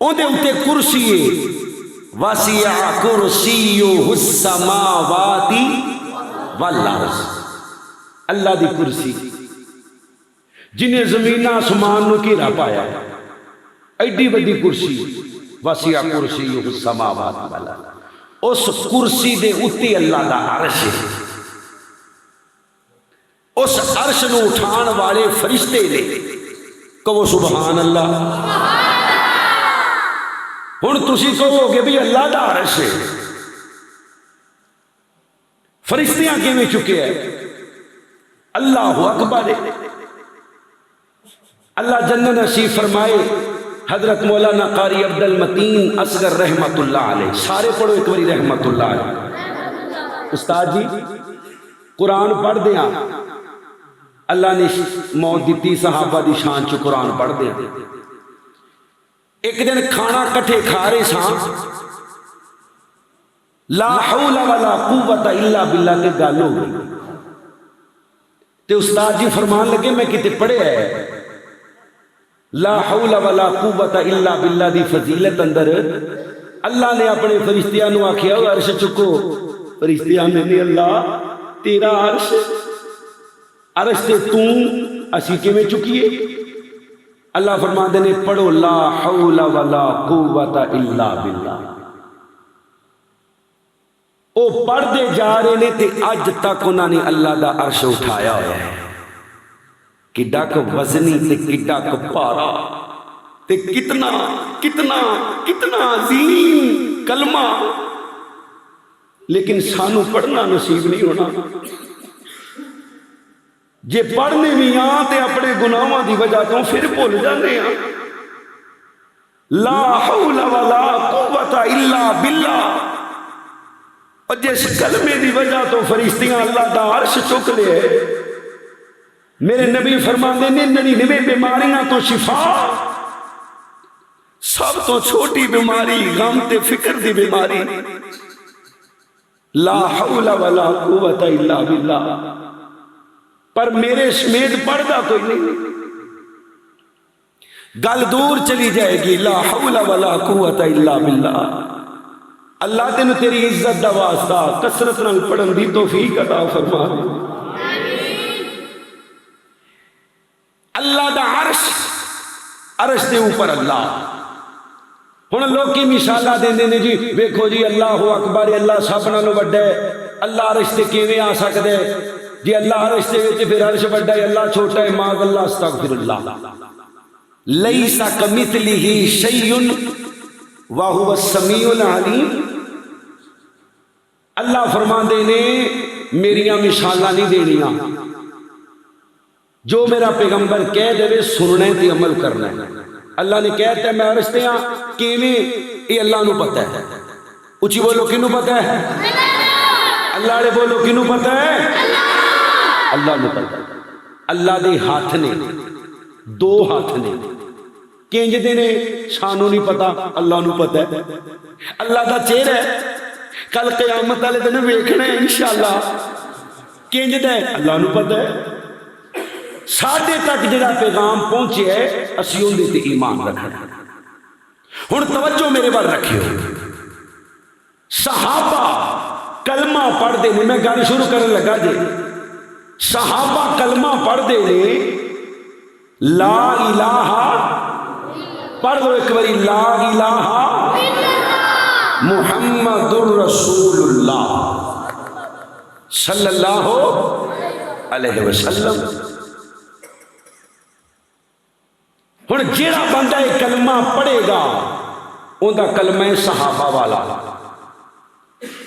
اون دے اوتے کرسی ہے، وسع کرسیہ السماوات والارض. اللہ دی کرسی جنہیں زمین آسمان نو گھیرا پایا، ایڈی بڑی کرسی. وسع کرسیہ السماوات والارض. اس کرسی دے اتے اللہ دا عرش ہے. اس عرش نو اٹھان والے فرشتے نے. کہو سبحان اللہ. ہن تسی کہو گے بھی اللہ دا عرش ہے، فرشتیاں کیویں چکے ہیں؟ اللہ اکبر. اللہ جنت نصیب فرمائے حضرت مولانا قاری عبد المتین اصغر رحمت اللہ علیہ. سارے پڑھو ایک باری رحمت اللہ علیہ. استاد جی قرآن پڑھ دیا، اللہ نے موت دیتی صحابہ دی شان چ قرآن پڑھ دیا. ایک دن کھانا کٹھے کھا رہے ساں، لا حول ولا قوت الا باللہ کے گل ہو گئی. تے استاد جی فرمان لگے میں کتے پڑھے ہے لا حول ولا قوت الا باللہ دی فضیلت اندر اللہ نے اپنے فرشتیاں نو آکھیا عرش چکو. فرشتیاں نے اللہ تیرا عرش تے اسی کیویں چکیے؟ اللہ فرماندے نے پڑھو لا حول ولا قوت الا باللہ. او پڑھ دے جا رہے نے تے اج تک انہوں نے اللہ دا عرش اٹھایا ہوا ہے. کڈا کو وزنی تے کڈا کو پارا تے کتنا کتنا کتنا عظیم کلمہ، لیکن سانو پڑھنا نصیب نہیں ہونا. جے پڑھنے بھی آن تے اپنے گناہاں دی وجہ تو پھر بھول جانے ہیں. لا حول ولا قوت الا باللہ. اور جس کلمے دی وجہ تو فرشتیاں اللہ دا عرش چک لے. میرے نبی فرماندے نے 99 بیماریاں تو شفا، سب تو چھوٹی بیماری غم تے فکر دی بیماری. لا حول ولا قوت الا باللہ. پر میرے سمیت پڑھدا کوئی نہیں. گل دور چلی جائے گی. لا حول ولا قوت الا باللہ. اللہ تینوں تیری عزت دا واسطہ کثرت نال پڑھن دی توفیق عطا فرما. اللہ دا عرش، عرش دے اوپر اللہ. ہن لوکی مثالاں دیندے نے جی ویکھو جی اللہ اکبر، اللہ سب نالوں وڈا ہے، اللہ عرش تے کیویں آ سکدا ہے؟ جی اللہ عرش دے وچ پھر عرش وڈا ہے، اللہ چھوٹا ہے. معاذ اللہ، استغفر اللہ. لیس کمثلہ شیء وہو السمیع العلیم. اللہ فرماندے نے میریاں مثالاں نہیں دینیاں، جو میرا پیغمبر کہہ دے سننے تے عمل کرنا ہے. اللہ نے کہتا ہے میں عرش تے ہاں، کیویں؟ یہ اللہ نو پتہ ہے. اچھی بولو کنوں پتہ ہے؟ اللہ نے بولو کنوں پتہ ہے؟ اللہ نو پتہ ہے. اللہ دے ہاتھ نے، 2 ہاتھ نے. کنج دے نے سانو نہیں پتا، اللہ نو پتہ ہے. اللہ دا چہرہ ہے، کل قیامت والے دن ویکھنا ہے انشاءاللہ. کنج دے اللہ نو پتہ ہے. ساڈے تک جڑا پیغام پہنچے ہے اسی اندے تے ایمان رکھنا. ہن توجہ میرے بال رکھیو. صحابہ کلمہ پڑھ دے نے، میں گل شروع کرنے لگا جی. صحابہ کلمہ پڑھ دے نے لا الہ، پڑھ دو ایک باری لا الہ محمد الرسول اللہ صلی اللہ علیہ وسلم. ہن جیڑا بندہ یہ کلمہ پڑھے گا ان کا کلمہ ہے صحابہ والا،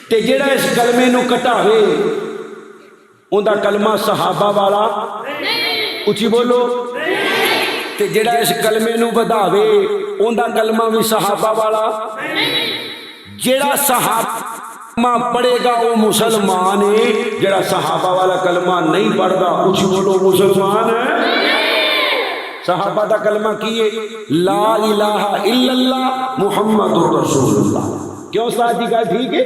تے جیڑا اس کلمے نو کٹاوے ان کا کلمہ صحابہ والا. اچھی بولو. تے جیڑا اس کلمے نو بدھاوے ان کا کلمہ بھی صحابہ والا. جیڑا صحابہ پڑھے گا وہ مسلمان ہے، جیڑا صحابہ والا کلمہ نہیں پڑھتا اچھی بولو مسلمان ہے. صحابہ دا کلمہ کیے لا الہ الا اللہ محمد رسول اللہ. کیوں استاد جی کہا ٹھیک ہے؟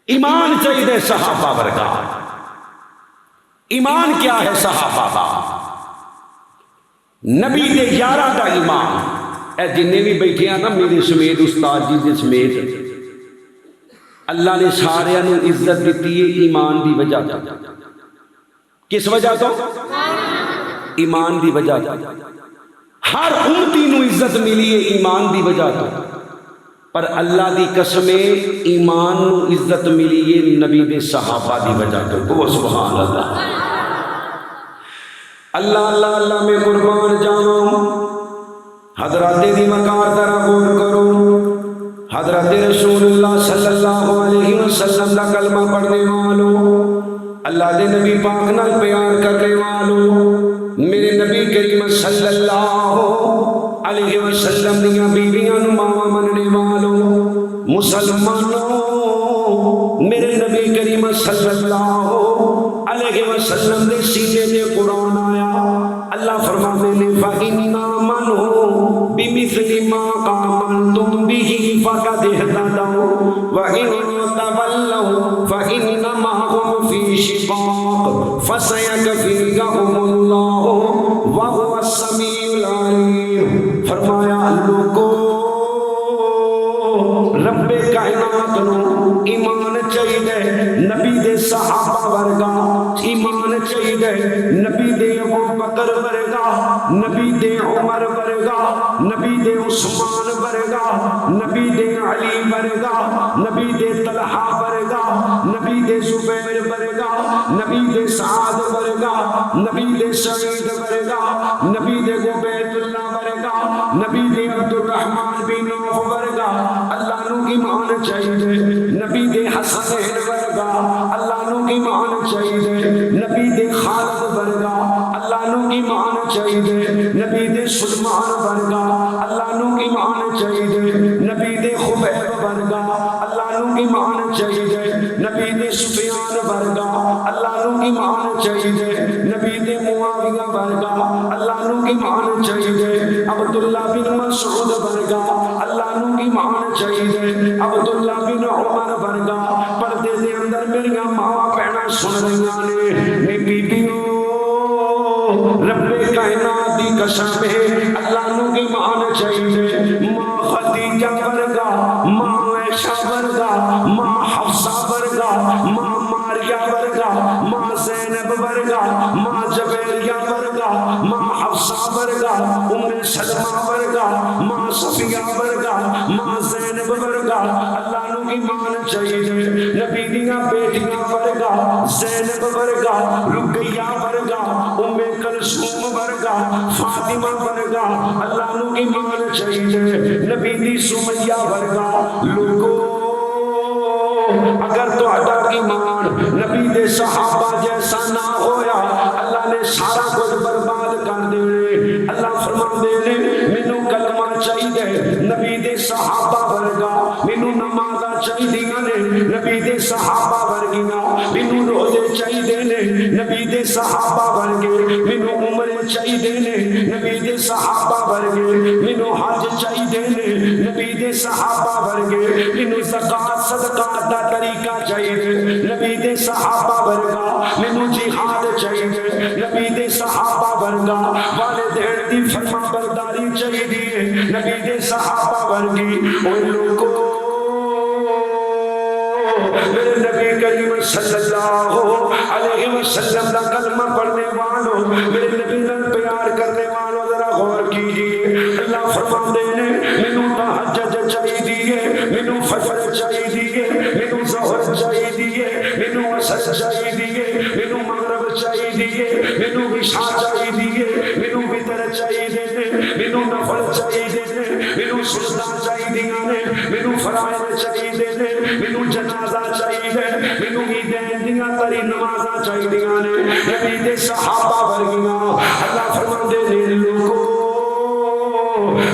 ایمان چاہیے صحابہ ورگا. ایمان کیا ہے صحابہ دا؟ نبی دے یارہ دا ایمان. اے جننے بھی بیٹھے ہیں نا میرے سمیت استاد جی دے سمیت، اللہ نے سارے نو عزت دیتی ہے ایمان دی وجہ تو. کس وجہ تو؟ ایمان دی وجہ تو. ہر امتی نو عزت ملی ہے ایمان دی وجہ تو. پر اللہ دی قسم ایمان نو عزت ملی ہے نبی دے صحابہ دی وجہ تو. وہ سبحان اللہ. اللہ اللہ اللہ میں قربان جاؤں. حضرات دی مکار ذرا غور کرو. حضرت رسول اللہ صلی اللہ علیہ وسلم دا کلمہ پڑھنے والوں، اللہ دے نبی پاک نال پیار کرنے والوں، میرے نبی کریم صلی اللہ علیہ وسلم دیاں بیویاں نو ماواں مننے والوں، مسلمانوں، میرے نبی کریم صلی اللہ علیہ وسلم دے سینے دے قرآن آیا. اللہ فرماتے نے فَإِنَّ آمَنُوا بِمِثْلِ مَا آمَنْتُمْ بِهِ فَقَدِ اهْتَدَوْا وَإِن تَوَلَّوْا فَإِنَّمَا هُمْ فِي شِقَاقٍ فَسَيَكْفِيكَهُمُ اللَّهُ وَهُوَ السَّمِيعُ الْعَلِيمُ. فرمایا لوگو رب کائنات نو ایمان چاہیے نبی دے صحابہ ورگا. ایمان چاہیے نبی دے ابو بکر ورگا، نبی دے عمر ورگا، نبی دے عثمان ورگا، نبی دے علی ورگا، نبی دے طلحہ ورگا، نبی دے زبیر ورگا، نبی دے سعد ورگا، نبی دے سعید ورگا، نبی دے عبید اللہ ورگا، نبی دے عبد الرحمن بن عوف ورگا. اللہ نو ایمان چاہیے نبی دے حسنین ورگا. اللہ نو ایمان چاہیے نبی دے خالد ورگا. اللہ نو ایمان چاہیے نبی دے سلمان ورگا. اللہ نو ایمان چاہیے نبی دے خبیب ورگا. اللہ نو ایمان چاہیے نبی دے سفیان ورگا. اللہ نو ایمان چاہیے نبی دے معاویہ ورگا. اللہ نو ایمان چاہیے عبداللہ بن مسعود ورگا. اللہ نو ایمان چاہیے عبداللہ بن عمر ورگا. پردے دے اندر میریاں ماں بہناں سن رہیاں نے بیبیوں رب کائنات دی قسم ہے اللہ نو ایمان چاہیے ماں خدیجہ ورگا، ماں عائشہ ورگا، ماں حفصہ ورگا، ماں ماریہ ورگا، ماں زینب ورگا، ماں جبیریہ ورگا، ماں حفصہ ورگا، ام سلمہ ورگا، ماں صفیہ ورگا، ماں زینب ورگا. اللہ نو ایمان چاہیے نبی دیاں بیٹیاں ورگا، زینب ورگا، رقیہ ورگا، ام کلثوم ورگا، فاطمہ ورگا. اللہ نو ایمان چاہیے نبی دی سمیہ ورگا. لوگو اگر تو ایمان نبی دے صحابہ جیسا نہ ہویا اللہ نے سارا کچھ برباد کر دے. اللہ فرماندے نے مینوں کلمہ چاہیے نبی دے صحابہ ورگا، مینوں نمازاں چاہیے نے نبی دے صحابہ ورگیاں، مینوں روزے چاہیے نے نبی دے صحابہ ورگے، مینوں عمرے چاہیے نے نبی دے صحابہ ورگے، مینوں حج چاہیے نے نبی دے صحابہ ورگے، مینوں زکات صدقات دا طریقہ چاہیے نبی دے صحابہ ورگا، مینوں جہاد چاہیے نبی دے صحابہ ورگا، والدین دی فرما برداری چاہیے نبی دے صحابہ ورگی. اوے لوگو میرے نبی کریم صلی اللہ علیہ وسلم دا کلمہ پڑھنے والوں، میرے نبی نال پیار کرنے والوں ذرا غور کیجئے. اللہ فرماندے نے مینوں تہجد چاہیے، مینوں فجر چاہیے، مینوں ظہر چاہیے، مینوں عصر چاہیے، مینوں مغرب چاہیے، مینوں عشاء چاہیے، مینوں وتر چاہیے، مینوں نفل چاہیے، مینوں سنتاں چاہیے نے، مینوں فرائض چاہیے نے، مینوں جنازہ چاہیے، مینوں عیدین دیاں تری نمازاں چاہیے نے نبی دے صحابہ ورگیاں. اللہ فرماندے نے لوگو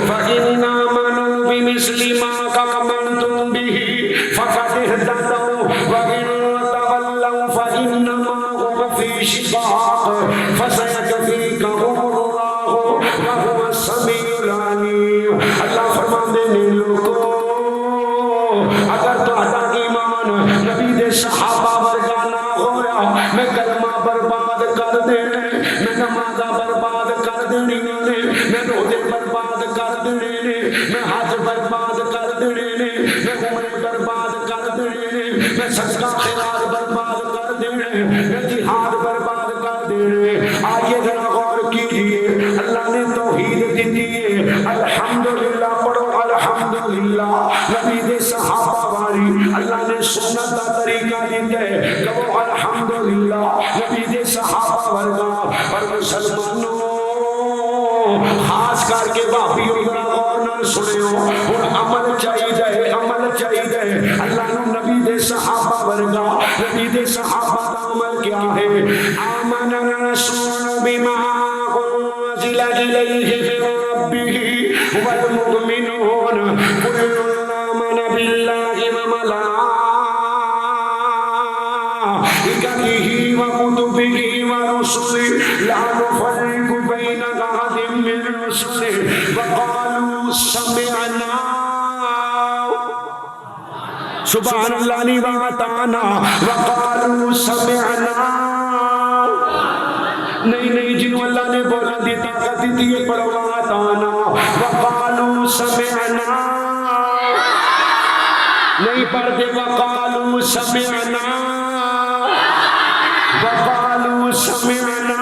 فَإِنْ آمَنُوا بِمِثْلِ مَا آمَنْتُمْ بِهِ فَقَدِ اهْتَدَوْا وَإِن تَوَلَّوْا فَإِنَّمَا هُمْ فِي شِقَاقٍ فَسَيَكْفِيكَهُمُ اللَّهُ برباد کر دینے نے، میں عمرے برباد کر دینے نے، میں صدقہ خیرات برباد کر دینے، میں جہاد برباد کر دینے۔ آئیے ذرا غور کیجئے، اللہ نے توحید دیتی ہے، الحمدللہ پڑھو الحمدللہ۔ نبی دے صحابہ واری اللہ نے سنت دا طریقہ دیتا ہے، کہو الحمدللہ نبی دے صحابہ ورگا۔ پر مسلمانوں خاص کر کے بھابیوں ذرا غور نال سنیو، ہن عمل چاہیے، عمل چاہیے۔ اللہ نو نبی دے صحابہ ورگا، نبی دے صحابہ دا عمل کیا ہے؟ آمن الرسول بما انزل الیہ من ربہ والمؤمنون کل آمن باللہ وملائکتہ وکتبہ ورسلہ لا نفرق بین احد من رسلہ وقالوا سمعنا سبحان اللہ واتعنا وقالوا سمعنا۔ نہیں جنہوں اللہ نے بولا دی طاقت دی ہے، پڑھو واتعنا وقالوا سمعنا، نہیں پڑھتے وقالوا سمعنا وقالوا سمعنا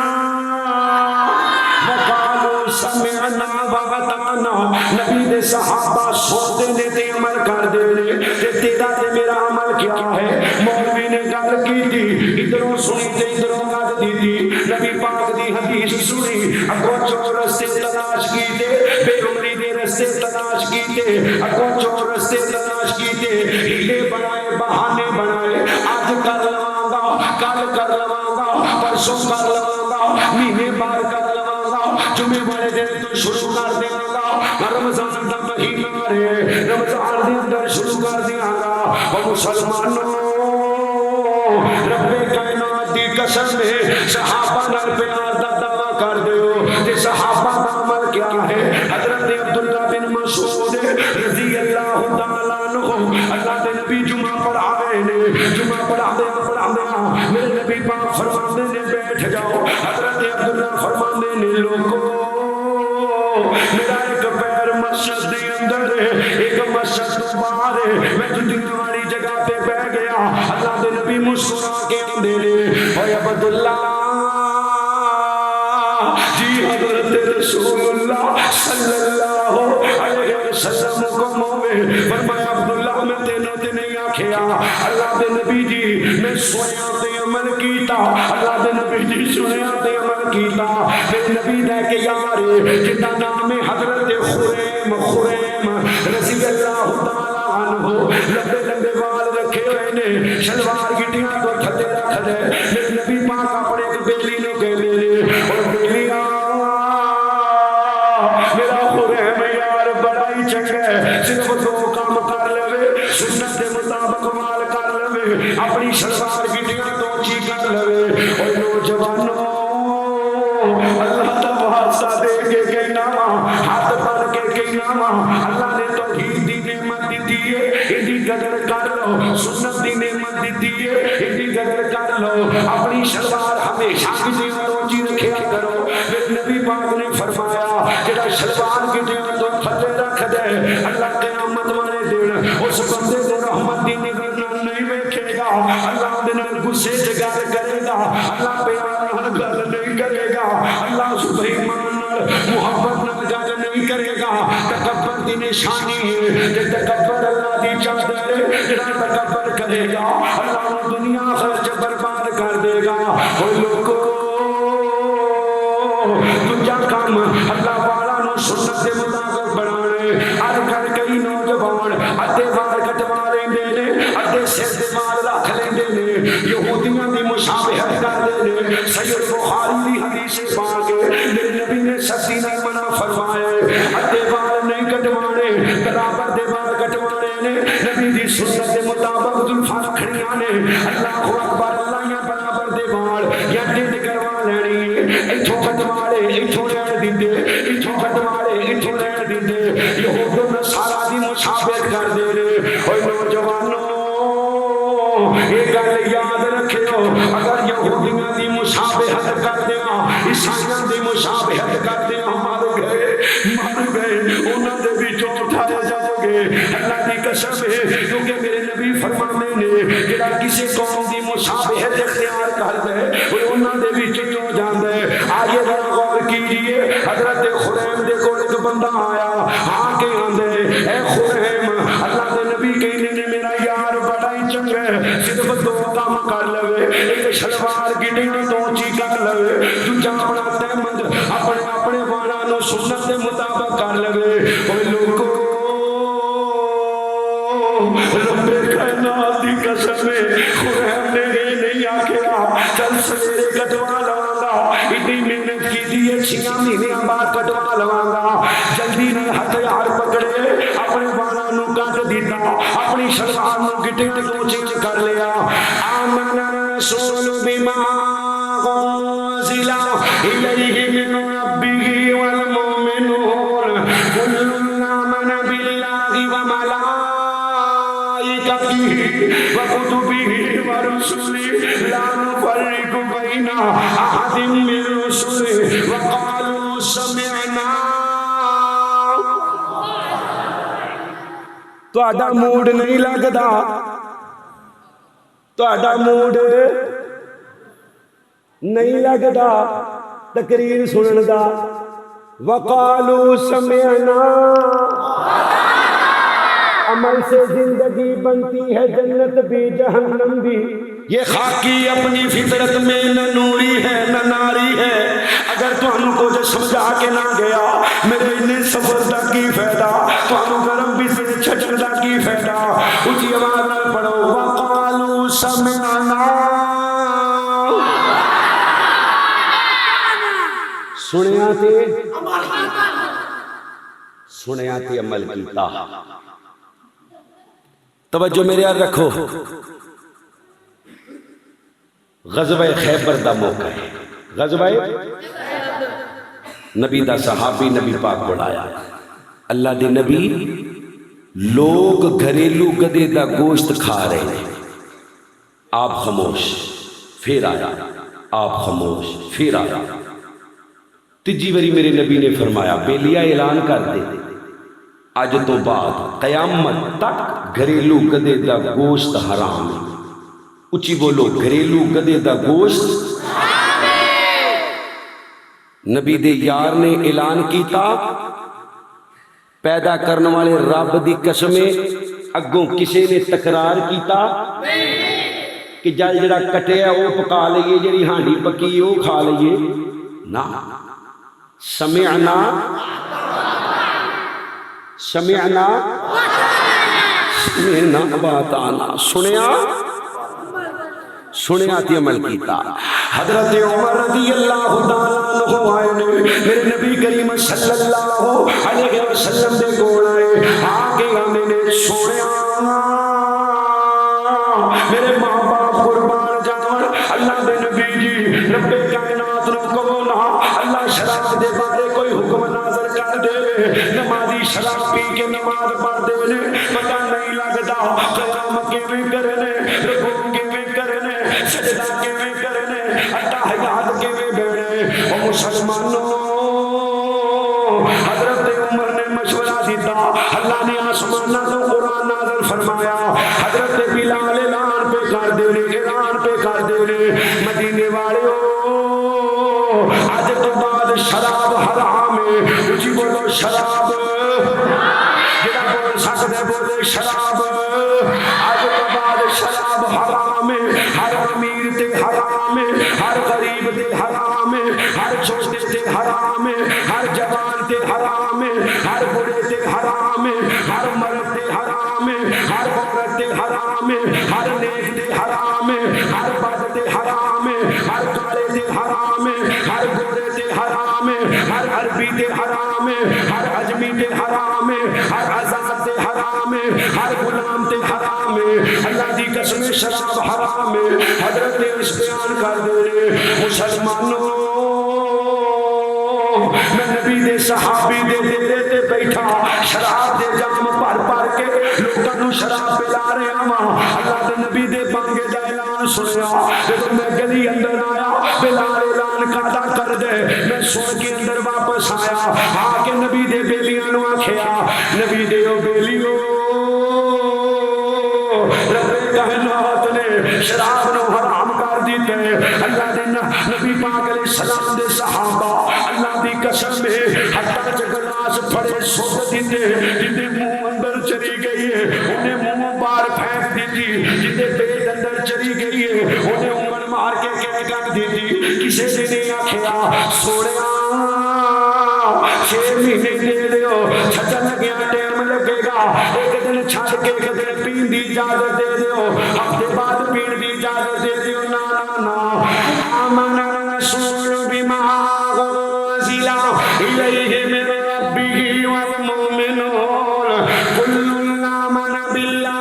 وقالوا سمعنا واتعنا۔ نبی دے صحابہ سنتے نے تے عمل کر دے نے، تے تیرا تے میرا عمل کیا ہے؟ مولوی نے گل کی تھی، ادھروں سنی تے ادھروں گل دی تھی، نبی پاک دی حدیث سنی، اگوں چور رستے تلاش کیتے، بے عمری دے رستے تلاش کیتے، اگوں چور رستے تلاش کیتے، ہیلے بنائے بہانے بنائے، آج کر لواں گا، کل کر لواں گا، پرسوں کر لواں گا، مہینے بعد کر لواں گا، جمعے والے دن تو شروع کر دیاں گا، رمضان دا مہینہ ہے، رمضان دے اندر شروع کر دیاں گا۔ اور مسلمانوں رب کائنات دی قسم ہے، صحابہ نال پیار دا دعویٰ کر دیو تے صحابہ دا عمل کیا ہے؟ حضرت عبداللہ بن مسعود رضی اللہ تعالیٰ عنہ، اللہ دے نبی جمعہ پڑھاوے نے، جمعہ پڑھاوے میرے نبی پاک فرماندے نے بیٹھ جاؤ، حضرت عبداللہ فرماندے نے لوگوں میرا ایک پیر مسجد دے اندر ہے، ایک مسجد تو باہر ہے، میں جتنی والی جگہ پہ بہ گیا۔ اللہ دے نبی مسکرا کے آندے نے، اے عبداللہ جی حضرت رسول اللہ صلی اللہ علیہ وسلم کو موے فرمایا عبداللہ میں تینوں تے نہیں آکھیا، اللہ دے نبی جی میں سویا تے عمل کیتا، اللہ دے نبی جی سنیا تے عمل کیتا۔ میرے نبی دے کے یار جن کا نام ہے حضرت خریم رضی اللہ تعالیٰ عنہ، لمبے لمبے وال رکھے ہوئے نے، شلوار گٹیاں تو تھلے رکھ دے، میرے نبی پاک اپنے ایک بیلی نو کہندے نے، اور بیلیاں میرا خریم یار بڑا ہی چنگا ہے، صرف دو کام کر لے، سنت کے مطابق مال کر لے، اپنی شلوار گٹیاں تو اونچی کر لے۔ اور نوجوانوں اللہ کا واسطہ دے کے کہنا وا، ہاتھ بن کے کہنا وا، اللہ نے توحید دی نعمت دیتی ہے، ایڈی قدر کر لو، سنت دی نعمت دیتی ہے، ایڈی قدر کر لو، اپنی شلوار ہمیشہ گٹیاں تو اونچی رکھیا کرو۔ میرے نبی پاک نے فرمایا جڑا شلوار گٹیاں تو تھلے رکھ دے، اللہ قیامت والے دن اس بندے کو رحمت دی نظر نہیں ویکھے گا، اللہ دے نال غصے سے گل کرے گا، اللہ پیار نال گل نہیں کرے گا، اللہ سبحان نال محبت نال گل نہیں کرے گا۔ تکبر دی نشانی ہے، تے تکبر اللہ دی چادر ہے، جڑا تکبر کرے گا اللہ نو دنیا آخرت برباد کر دے گا۔ او لوگو دوجا کام اللہ والا نو سنت دے مطابق بنانے، اج کل کئی نوجوان ادھے وال کٹوا لیندے نے، ادھے سر دے وال رکھ لیندے نے، یہودیاں دی مشابہت کردے نے۔ سید بخاری دی حدیث پاک میرے نبی نے سختی نال منع فرمایا ادھے وال نہیں کٹوانے، برابر دے وال کٹوانے نے، نبی دی سنت دے مطابق زلفاں رکھنیاں نے، اللہ اکبر، اللہ یا برابر دے وال یا ٹھڈ کروا لینی ہے، ایتھوں کٹوا لے ایتھوں لین دیندے، ایتھوں کٹوا لے ایتھوں لین دیندے، یہود نصارا دی مشابہت کردے نے۔ اوے نوجوانوں یہ گل یاد رکھیو، اگر یہودیاں دی مشابہت کردیاں عیسائیاں دی مشابہت کردیاں مر گئے انہاں دے وچوں اٹھائے جاؤ قسم ہے کیونکہ میرے نبی فرمانے نے جڑا کسی قوم دی مشابہت اختیار کر دے وہ انہاں دے وچ ہو جاندا ہے. آئیے ذرا غور کیجئے حضرت خریم دے کول ایک بندہ آیا ہاں کہ آندے اے خریم اللہ دے نبی کہندے نے میرا یار بڑا ہی چنگا ہے صرف دو کام کر لوے ایک شلوار گڈیاں تو اونچی کر لوے دوجا اپنا تہمد اپنے اپنے والا نو سنت دے مطابق کر لوے. اوے لوگو رب کائنات دی قسم ہے خریم نے یہ نہیں آکھیا چل سویرے کٹوا لواں گا اتنی محنت کی دیئے 6 مہینے بعد کٹوا لواں گا. جلدی نہ ہتھیار پکڑے اپنے والا نو کٹ دیتا اپنی شلوار نو گٹیاں تو چینج کر لیا. آمن رسول بما انزل الیہ من ربہ والمؤمنون کل آمن باللہ وملائکتہ وکتبہ ورسلہ لا نفرق بین احد من رسلہ وقالوا سمعنا. تہاڈا موڈ نہیں لگدا تہاڈا موڈ نہیں لگدا تقریر سنن دا وقالوا سمعنا. عمل سے زندگی بنتی ہے جنت بھی جہنم بھی. یہ خاکی اپنی فطرت میں نہ نوری ہے نہ ناری ہے. اگر تمہیں کچھ سمجھا کے نہ گیا میرے انہیں سفر دا کی فائدہ تمہیں گرم بھی سے چھٹک دا کی فائدہ. اسی آواز نہ پڑھو وقالوا سمعنا. سنیا تے عمل کیتا. توجہ میرے یاد رکھو غزوہ خیبر دا موقع ہے. غزوہ نبی دا صحابی نبی پاک بڑھایا اللہ دے نبی لوگ گھریلو گدے دا گوشت کھا رہے ہیں. آپ خاموش پھر آیا آپ خاموش پھر آیا. تیجی باری میرے نبی نے فرمایا بیلیا اعلان کر دے آج تو بعد قیامت تک گھریلو گدے دا گوشت حرام ہے. اچھی بولو گھریلو گدے دا گوشت. نبی دے یار نے اعلان کیتا پیدا کرنے والے رب دی قسمیں اگوں کسے نے تکرار کیتا کہ جل جڑا کٹیا وہ پکا لئیے جڑی ہانڈی پکی وہ کھا لئیے نا. سمعنا سمعنا سمعنا بات آنا سنیا سنیا تی عمل کیتا. حضرت عمر رضی اللہ تعالیٰ عنہ آئے نے میرے نبی کریم صلی اللہ علیہ وسلم دے کول آئے آگے آنے نے سنیا میرے ماں باپ قربان جان اللہ دے نبی جی رب کائنات نو کہو نا اللہ شراب دے بارے کوئی حکم نازل کر دے. نمازی شراب پی کے نماز پڑھ دے نے پتہ نہیں لگتا قیام کیویں کرنے رکوع کیویں کرنے سجدہ کیویں کرنے اتحیات کیویں بیٹھے. او مسلمانوں حضرت عمر نے مشورہ دیتا اللہ نے آسمانہ تو قرآن نازل فرمایا حضرت بلال اعلان پہ کر دے اعلان پہ کر دے مدینے والے آج تو بعد شراب حرام ہے. اچھی بولو شراب جڑا بول سکتے بولے شراب. آج تو بعد شراب حرام ہے. ہر امیر تے حرام ہے ہر غریب تے حرام ہے ہر چھوٹے تے حرام ہے ہر جوان تے حرام ہے ہر بڑے تے حرام ہے ہر مرد تے حرام ہے ہر عورت تے حرام ہے ہر نیک تے حرام ہے ہر بد تے حرام ہے ہر کالے تے حرام ہے ہر گورے تے حرام ہے ہر عربی تے حرام ہے ہر عجمی تے حرام ہے ہر آزاد تے حرام ہے ہر غلام تے حرام ہے. اللہ دی قسم شراب حرام ہے. حضرت اس بیان کر دے مسلمانوں میں نبی دے صحابی دے ڈیرے تے بیٹھا شراب دے جام بھر بھر کے لوگوں نو شراب پلا رہا ہاں. اللہ دے نبی دے بانگے دا اعلان سنیا جب میں گلی اندر آیا بلال اعلان کادا کر دے میں سن کے اندر واپس آیا آ کے نبی دے بیلیاں نو آکھیا نبی دے او بیلیو شراب نو حرام کر دیتے اللہ دے نبی پاک علیہ السلام دے صحابہ اللہ دی قسم ہے حتی چ گلاس پھڑے سوٹ دیتے جندے منہ اندر چلی گئی ہے انہیں منہ باہر پھینک دیتی جندے پیٹ اندر چلی گئی ہے انہیں انگل مار کے کٹ دیتی کسی نے نہیں آکھیا سوڑیا 6 مہینے دے دیو چھٹا لگیا ٹائم لگے گا ایک دن چھڑ کے ایک دن پین دی اجازت دے دیو ہفتے بعد پین دی اجازت دے دیو نا نا نا آمن رسول بما انزل الیہ من ربہ والمؤمنون کل آمن باللہ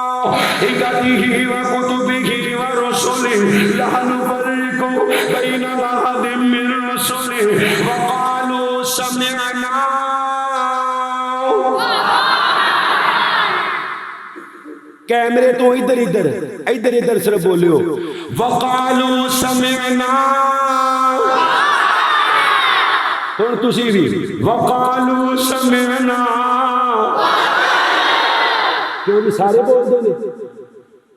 وملائکتہ وکتبہ ورسلہ لا نفرق بین احد من رسلہ وقالوا سمعنا کیمرے تو ادھر ادھر ادھر ادھر صرف بولیو وقالوا سمعنا اور تسی بھی وقالوا سمعنا کیوں بھی سارے بول دے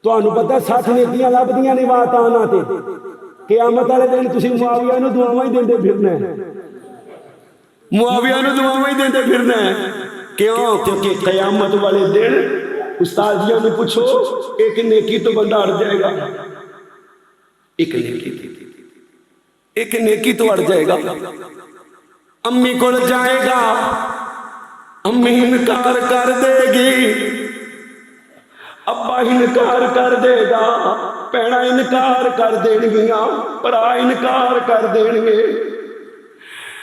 تو انہوں پتہ 60 نیکیاں لبدیاں نے بات آنا تے قیامت والے دن تسی معاویہ نو دعاواں ہی دیندے پھرنا ہے معاویہ نو دعاواں ہی دیندے پھرنا ہے کیوں کیونکہ قیامت والے دن استاد جیوں نے پوچھو ایک نیکی تو بندہ اڑ جائے گا ایک نیکی تو اڑ جائے گا امی کو جائے گا امی انکار کر دے گی ابا انکار کر دے گا پیڑا انکار کر دیں گیا پرا انکار کر دیں گے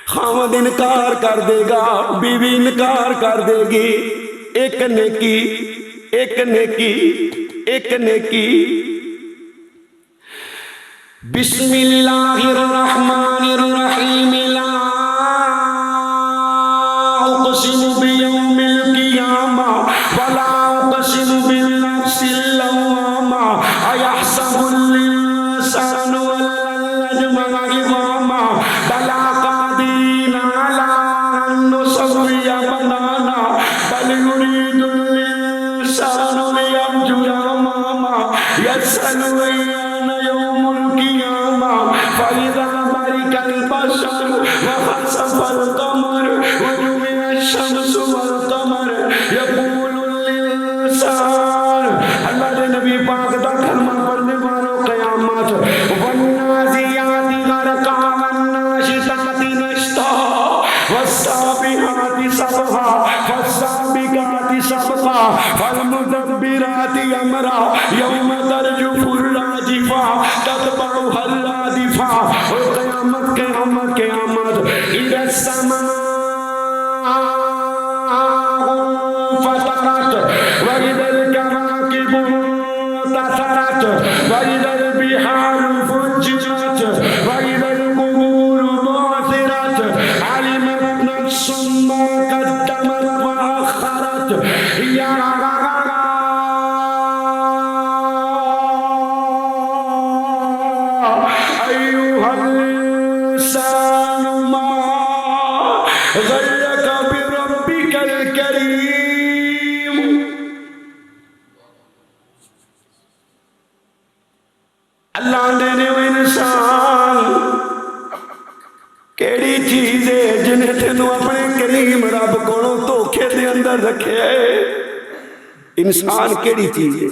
خامد انکار کر دے گا بیوی انکار کر دے گی ایک نیکی ایک نیکی ایک نیکی بسم اللہ الرحمن الرحیم لا اقسم بیوم القیامہ ولا اقسم بالنفس اللوامہ ایحسب الانسان ان لن نجمع عظامہ بلا قادرین علی ان نسوی بنانا بل یرید الانسان لیفجر امامہ یسأل ایان یوم القیامہ فإذا برق البصر وخسف القمر وجمع الشمس والقمر یقول الانسان اللہ دے نبی پاک دا کلمہ پڑھنے والوں قیامت والنازعات غرقا والناشطات نشطا والسابحات سبحا فالسابقات سبقا فالمدبرات امرا یوم ترجف الراجفہ تتبعها الرادفہ قیامت قیامت قیامت اذا السماء فطرت وإذا الكواكب انتثرت وإذا البحار فجرت وإذا القبور بعثرت علمت نفس ما قدمت وأخرت يا أيها الإنسان ما غرك بربك الكريم اللہ نے وہ انسان کیڑی چیز ہے جنہیں تینوں اپنے کریم رب کو دھوکے دے اندر رکھے انسان کیڑی چیز ہے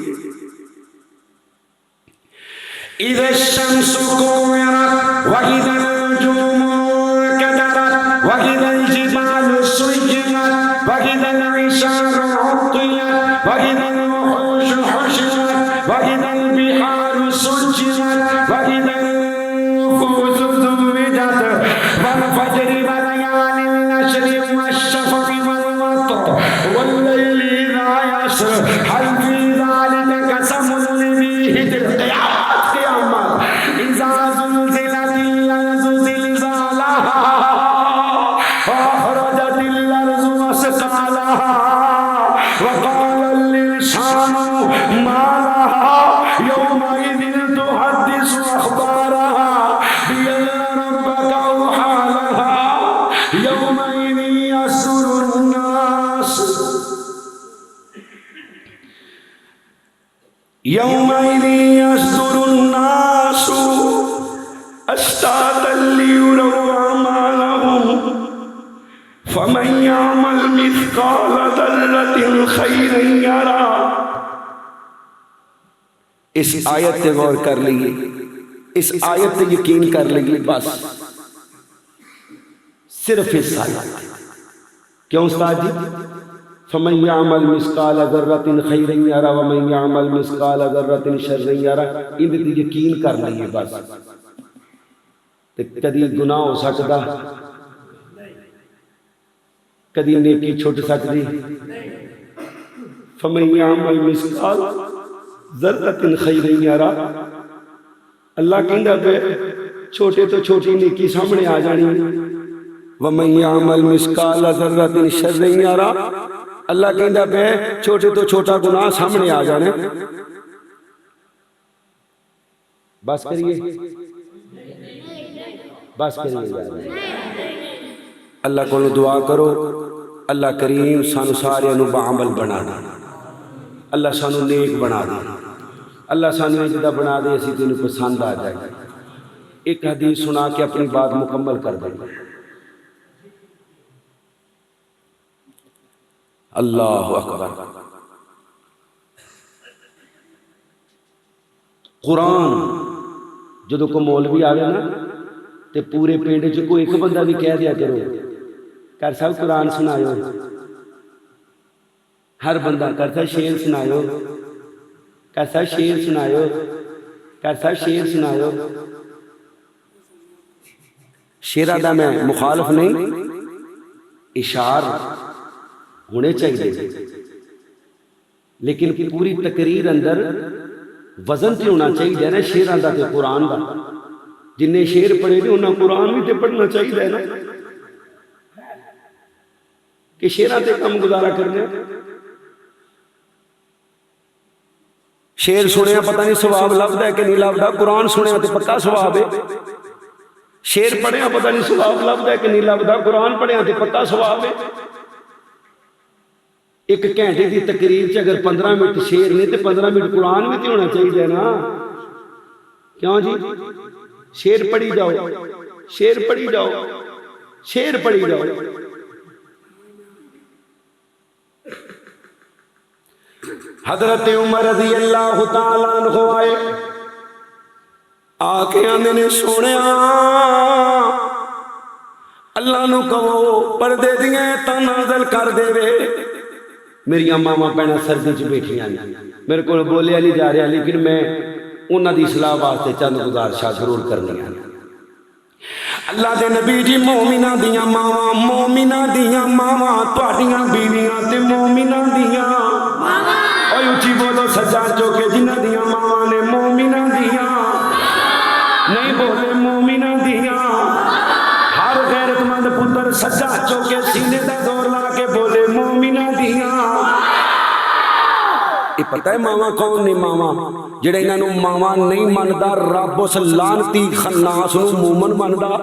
اذا الشمس كورت واذا النجوم انكدرت واذا الجبال سيرت واذا العشار عطلت واذا الوحوش حشرت واذا البحار سجرت واذا النفوس زوجت والفجر وليال العشر والشفق والوتر والليل اذا يسر هل في ذلك قسم لذي حجر إذا زلزلت الأرض زلزالها وأخرجت الأرض أثقالها وقال الإنسان ما لها يومئذ تحدث أخبارها بأن ربك أوحى لها يومئذ يسر الناس یومئذ یصدر الناس اشتاتا لیروا اعمالهم فمن یعمل مثقال ذرۃ خیرا یرہ۔ اس آیت پہ غور کر لیجیے، اس آیت پہ یقین کر لیجیے، بس صرف اس آیت۔ کیوں استاد جی؟ فمن یعمل مثقال ذرۃ خیرا یرہ ومن یعمل مثقال ذرۃ شرا یرہ، ان پہ یقین کر لیجیے بس۔ کدی گناہ ہو سکتا، کدی نیکی چھٹ سکتی۔ فمن یعمل مثقال ذرۃ خیرا یرہ، اللہ کہندا پہ چھوٹے تو چھوٹی نیکی سامنے آ جانی۔ ومن یعمل مثقال ذرۃ شرا یرہ، اللہ کہندا پہ چھوٹے تو چھوٹا گناہ سامنے آ جانے۔ بس کریے، بس کریے۔ اللہ کو دعا کرو، اللہ کریم سانو سارے نو بعمل بنا دے، اللہ سانو نیک بنا دے، اللہ سانو جدا بنا دے، اسی تینوں پسند آ جائے۔ ایک حدیث سنا کے اپنی بات مکمل کر دیں۔ اللہ اکبر۔ قرآن جدو کو مولوی آگے نا تے پورے پینڈ چ کوئی ایک بندہ بھی کہہ دیا کرو کر صاحب قرآن سنایو، ہر بندہ کر صاحب شعر سنایو، کر صاحب شعر سنایو، کر صاحب شعر سنایو۔ شعرہ دا میں مخالف نہیں، اشعار ہونے چاہیے، لیکن پوری تقریر اندر وزن تے ہونا چاہیے نا شعراں دا تے قرآن دا۔ جن شعر پڑھے نے انہاں قرآن بھی تے پڑھنا چاہیے نا، کہ شعراں تے کم گزارا کرنے۔ شعر سنیا پتہ نہیں ثواب لبدا ہے کہ نہیں لبدا، قرآن سنیا تے پکا ثواب ہے۔ شعر پڑھیا پتہ نہیں ثواب لبدا ہے کہ نہیں لبدا، قرآن پڑھیا تے پکا ثواب ہے۔ ایک گھنٹے کی تقریر چ اگر 15 منٹ شعر نہیں تو 15 منٹ قرآن بھی تو ہونا چاہیے نا، کیوں جی؟ شعر پڑھی جاؤ، شعر پڑھی جاؤ، شعر پڑھی جاؤ۔ حضرت عمر رضی اللہ تعالیٰ عنہ آئے، آکے آنے نے سونے اللہ نو کہو پردے دیئے تا نازل کر دے وے۔ میری ماما پہنا سردی چ بیٹھیاں نے، میرے کو بولے علی جا رہا، لیکن میں انہاں دی اصلاح واسطے چند گزارشاں ضرور کرنی ہیں۔ اللہ دے نبی جی مومنہ دیاں ماما، مومنہ دیاں ماما، تہاڈیاں بیویاں تے مومنہ دیاں اوے اچھی بولو سچا چوکے، جنہ دیاں ماما نے مومنہ دیاں نہیں بولے مومنہ دیاں۔ ہر غیرت مند پتر سچا چوکے سینے دا زور لا کے بولے مومنہ دیاں۔ یہ پتہ ہے ماما کون نے؟ ماما جڑے انہاں نو ماما نہیں مندا، رب اس لعنتی خناس نو مومن مندا۔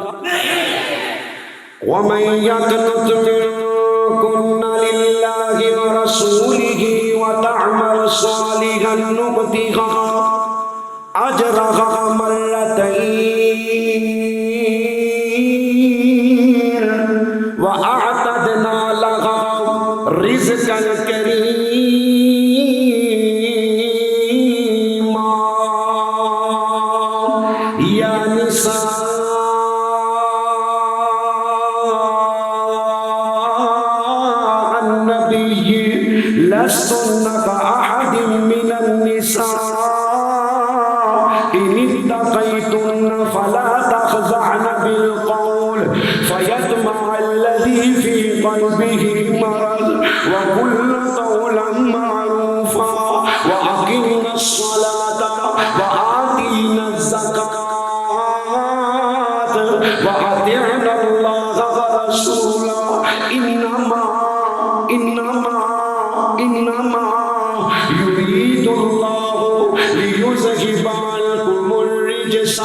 وَمَن يَقْنُتْ مِنكُنَّ لِلَّهِ وَرَسُولِهِ وَتَعْمَلْ صَالِحًا نُؤْتِهَا أَجْرَهَا مَرَّتَيْنِ وَأَعْتَدْنَا لَهَا رِزْقًا كَرِيمًا۔ يَا نِسَاءَ النَّبِيِّ لَسْتُنَّ كَأَحَدٍ مِّنَ النِّسَاءِ إِنِ اتَّقَيْتُنَّ فَلَا تَخْضَعْنَ بِالْقَوْلِ فَيَطْمَعَ الَّذِي فِي قَلْبِهِ مَرَضٌ وَقُلْنَ قَوْلًا مَّعْرُوفًا وَأَقِمْنَ الصَّلَاةَ وَآتِينَ الزَّكَاةَ وَأَطِعْنَ اللَّهَ وَرَسُولَهُ إِنَّمَا يُرِيدُ اللَّهُ لِيُذْهِبَ عَنكُمُ الرِّجْسَ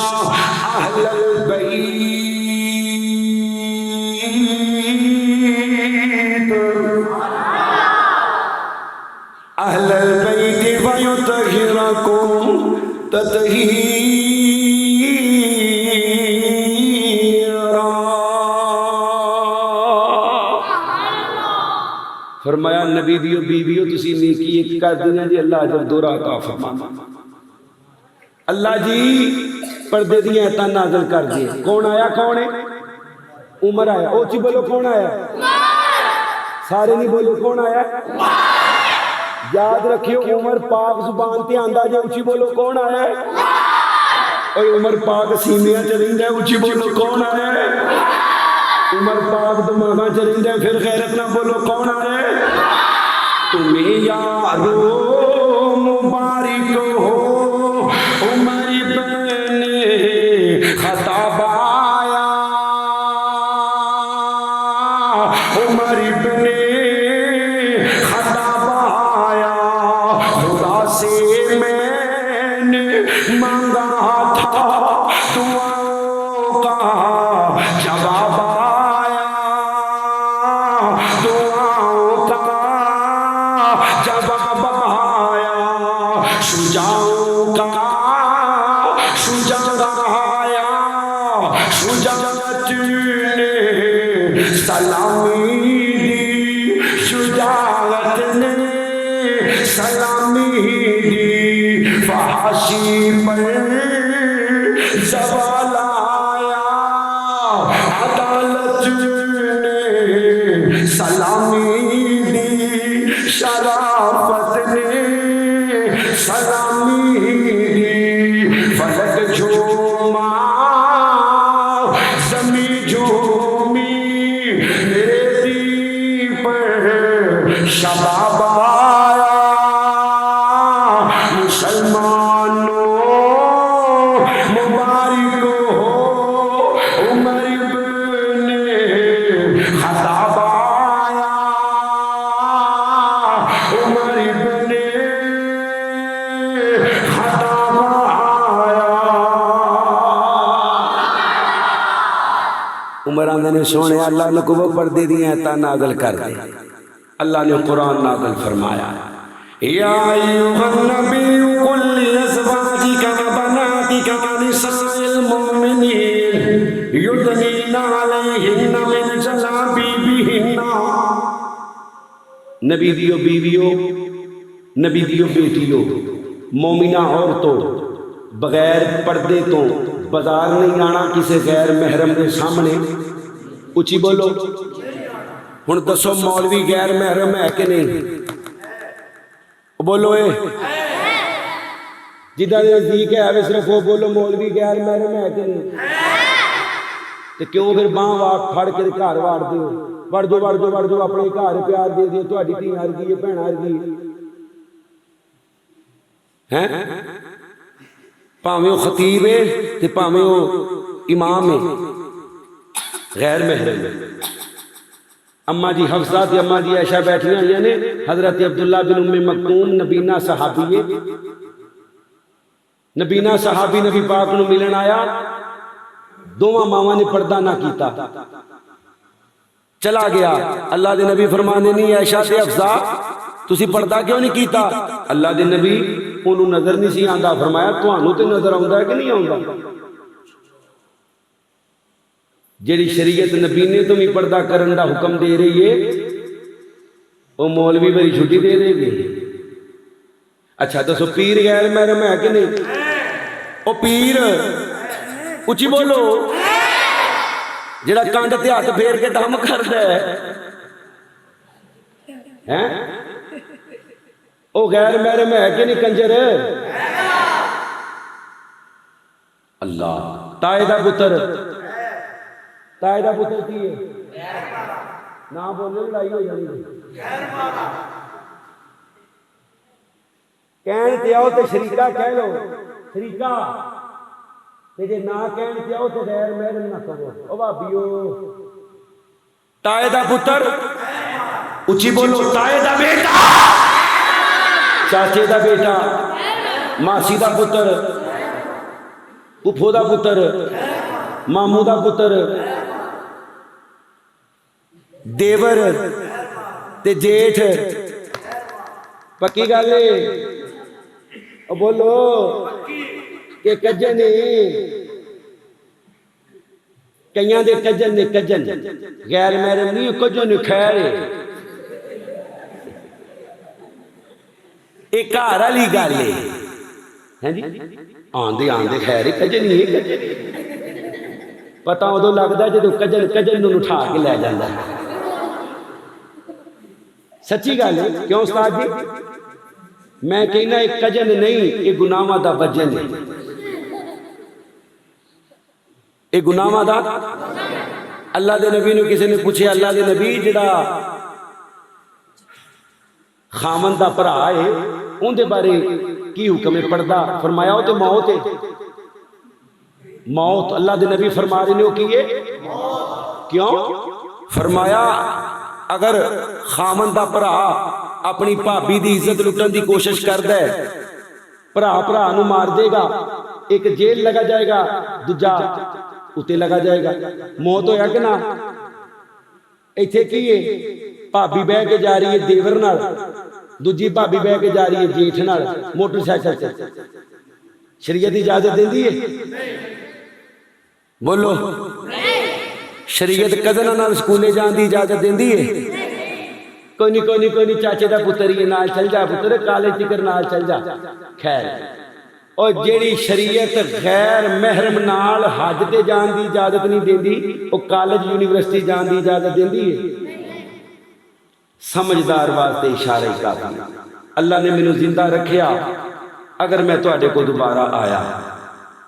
أَهْلَ الْبَيْتِ وَيُطَهِّرَكُمْ تَطْهِيرًا۔ فرمایا نبی دیو بیویو تسی نیکی ایک کر دینا جی اللہ اجر دورا عطا فرمانا۔ اللہ جی پردے دی ایتاں نازل کر دیے۔ کون آیا؟ کون ہے؟ عمر آیا۔ اوچی بولو کون آیا؟ سارے نہیں بولو کون آیا؟ یاد رکھیو عمر پاک زبان تے آندا جے اوچی بولو کون آیا ہے؟ اوے عمر پاک سینیاں چلیں جائے اوچی بولو کون آیا ہے؟ عمر پاک دماغاں چلیں جائے پھر غیرت نہ بولو کون آیا ہے؟ تمہیں یارو مبارک ہو عمر بن خطاب آیا، عمر بن خطاب آیا، خدا سے میں نے مانگا تھا دعاؤں کا جواب آیا، دعاؤں کا جواب آیا، شجاعوں کا شجاع آیا، شجاعت نے سلامی دی، شجاعت نے سلامی دی، فحاشی پر زوال آیا، عدالت نے سلامی دی، شرافت نے سلامی دی، فلک جھوما زمین جھومی، میرے دین پر شباب آیا، مسلمانوں مبارک ہو عمر بن خطاب آیا، عمر بن خطاب آیا۔ عمر آندے نے سونے اللہ نے کو وہ پردے دیا ایتاں نازل کر دے۔ اللہ نے قرآن نازل فرمایا یا ایھا النبی قل لازواجک وبناتک ونساء المؤمنین یدنین علیہن من جلابیبہن۔ نبی دیو بیویو، نبی دیو بیٹیو، مومنہ عورتوں بغیر پردے تو بازار نہیں آنا کسی غیر محرم کے سامنے۔ اچھی بولو ہن دسو مولوی غیر محرم ہے کہ نہیں؟ بولو اے جدہ نزدیک ہے صرف وہ بولو مولوی غیر محرم ہے کہ نہیں؟ تو کیوں پھر باں پھڑ کے گھر واڑ دیو؟ وڑ جو اپنے گھر پیار دے دیو، تہاڈی دھی ورگی ہے بھیڑ ورگی ہے، پاویں وہ خطیب ہے تے پاویں وہ امام ہے، غیر محرم ہے۔ اما جی حفصہ تے اما جی عائشہ بیٹھی ہوئی نے، حضرت عبداللہ بن ام مکتوم نبینا صحابی ہے، نبینا صحابی نبی پاک نو ملن آیا، دونوں ماواں نے پردہ نہ کیتا، چلا گیا۔ اللہ دے نبی فرمانے نہیں عائشہ تے حفصہ تسی پردہ کیوں نہیں کیتا؟ اللہ دے نبی انہوں نظر نہیں سی آندا، فرمایا تانوں تے نظر آندا ہے کہ نہیں آندا؟ جیڑی شریعت نبی نے تمہیں پردہ کرن دا حکم دے رہی ہے وہ مولوی بڑی چھٹی دے دے گی۔ اچھا دسو پیر غیر محرم ہے کہ نہیں؟ او پیر اچھی بولو جڑا کانڈ تے ہاتھ پھیر کے دم کردا ہے ہیں او غیر محرم ہے کہ نہیں کنجر؟ اللہ تائے دا پتر، تائے دا پتر کی ہے؟ نہ بولے لڑائی ہو جانی ہے۔ کہن تے آؤ تے شریکہ کہہ لو، شریکہ تے جے نہ کہن تے آؤ تے غیر محرم نہ کہو۔ او بھابیو تائے دا پتر اچھی بولو، تائے دا بیٹا، چاچے دا بیٹا، ماسی دا پتر، پھپھو دا پتر، مامو دا پتر، دیور تے جیٹھ، پکی گل ہے بولو کہ کجن کئیاں دے کجن نے کجن غیر محرم نہیں کجن خیر ایک گھر والی گل ہے جی آندے آندے خیر کجن ہی کجن پتا ادو لگتا جدو کجن کجن نو اٹھا کے لے جانا سچی گل ہے کیوں استاد جی میں کہنا ایک کجن نہیں یہ گناہاں دا وجن ہے یہ گناہاں دا اللہ دے نبی نو کسی نے پوچھے اللہ دے نبی جڑا خامن دا بھرا ہے ان دے بارے کی حکم ہے پردہ فرمایا ہو تو موت ہے موت اللہ دے نبی فرما رہے ہو کیے کیوں فرمایا اگر خامن دا بھرا اپنی بھابی دی عزت لٹن دی کوشش کردا ہے بھرا بھرا نو مار دے گا ایک جیل لگا جائے گا دوجا اتے لگا جائے گا موت ہویا کہ نہ ایتھے کی ہے بھابی بہ کے جا رہی ہے دیور نال دوجی بھابی بہ کے جا رہی ہے جیٹھ نال موٹر سائیکل سے شریعت اجازت دیندی ہے بولو شریعت کزن نال سکولے جان دی اجازت دیندی ہے کوئی نہیں چاچے دا پتر ہی نال چل جا پتر کالج تکر نال چل جا خیر اور جیڑی شریعت غیر محرم نال حج تے جان دی اجازت نہیں دیندی وہ کالج یونیورسٹی جان دی اجازت دیندی ہے سمجھدار واسطے اشارے کافی اللہ نے مینوں زندہ رکھیا اگر میں تواڈے کو دوبارہ آیا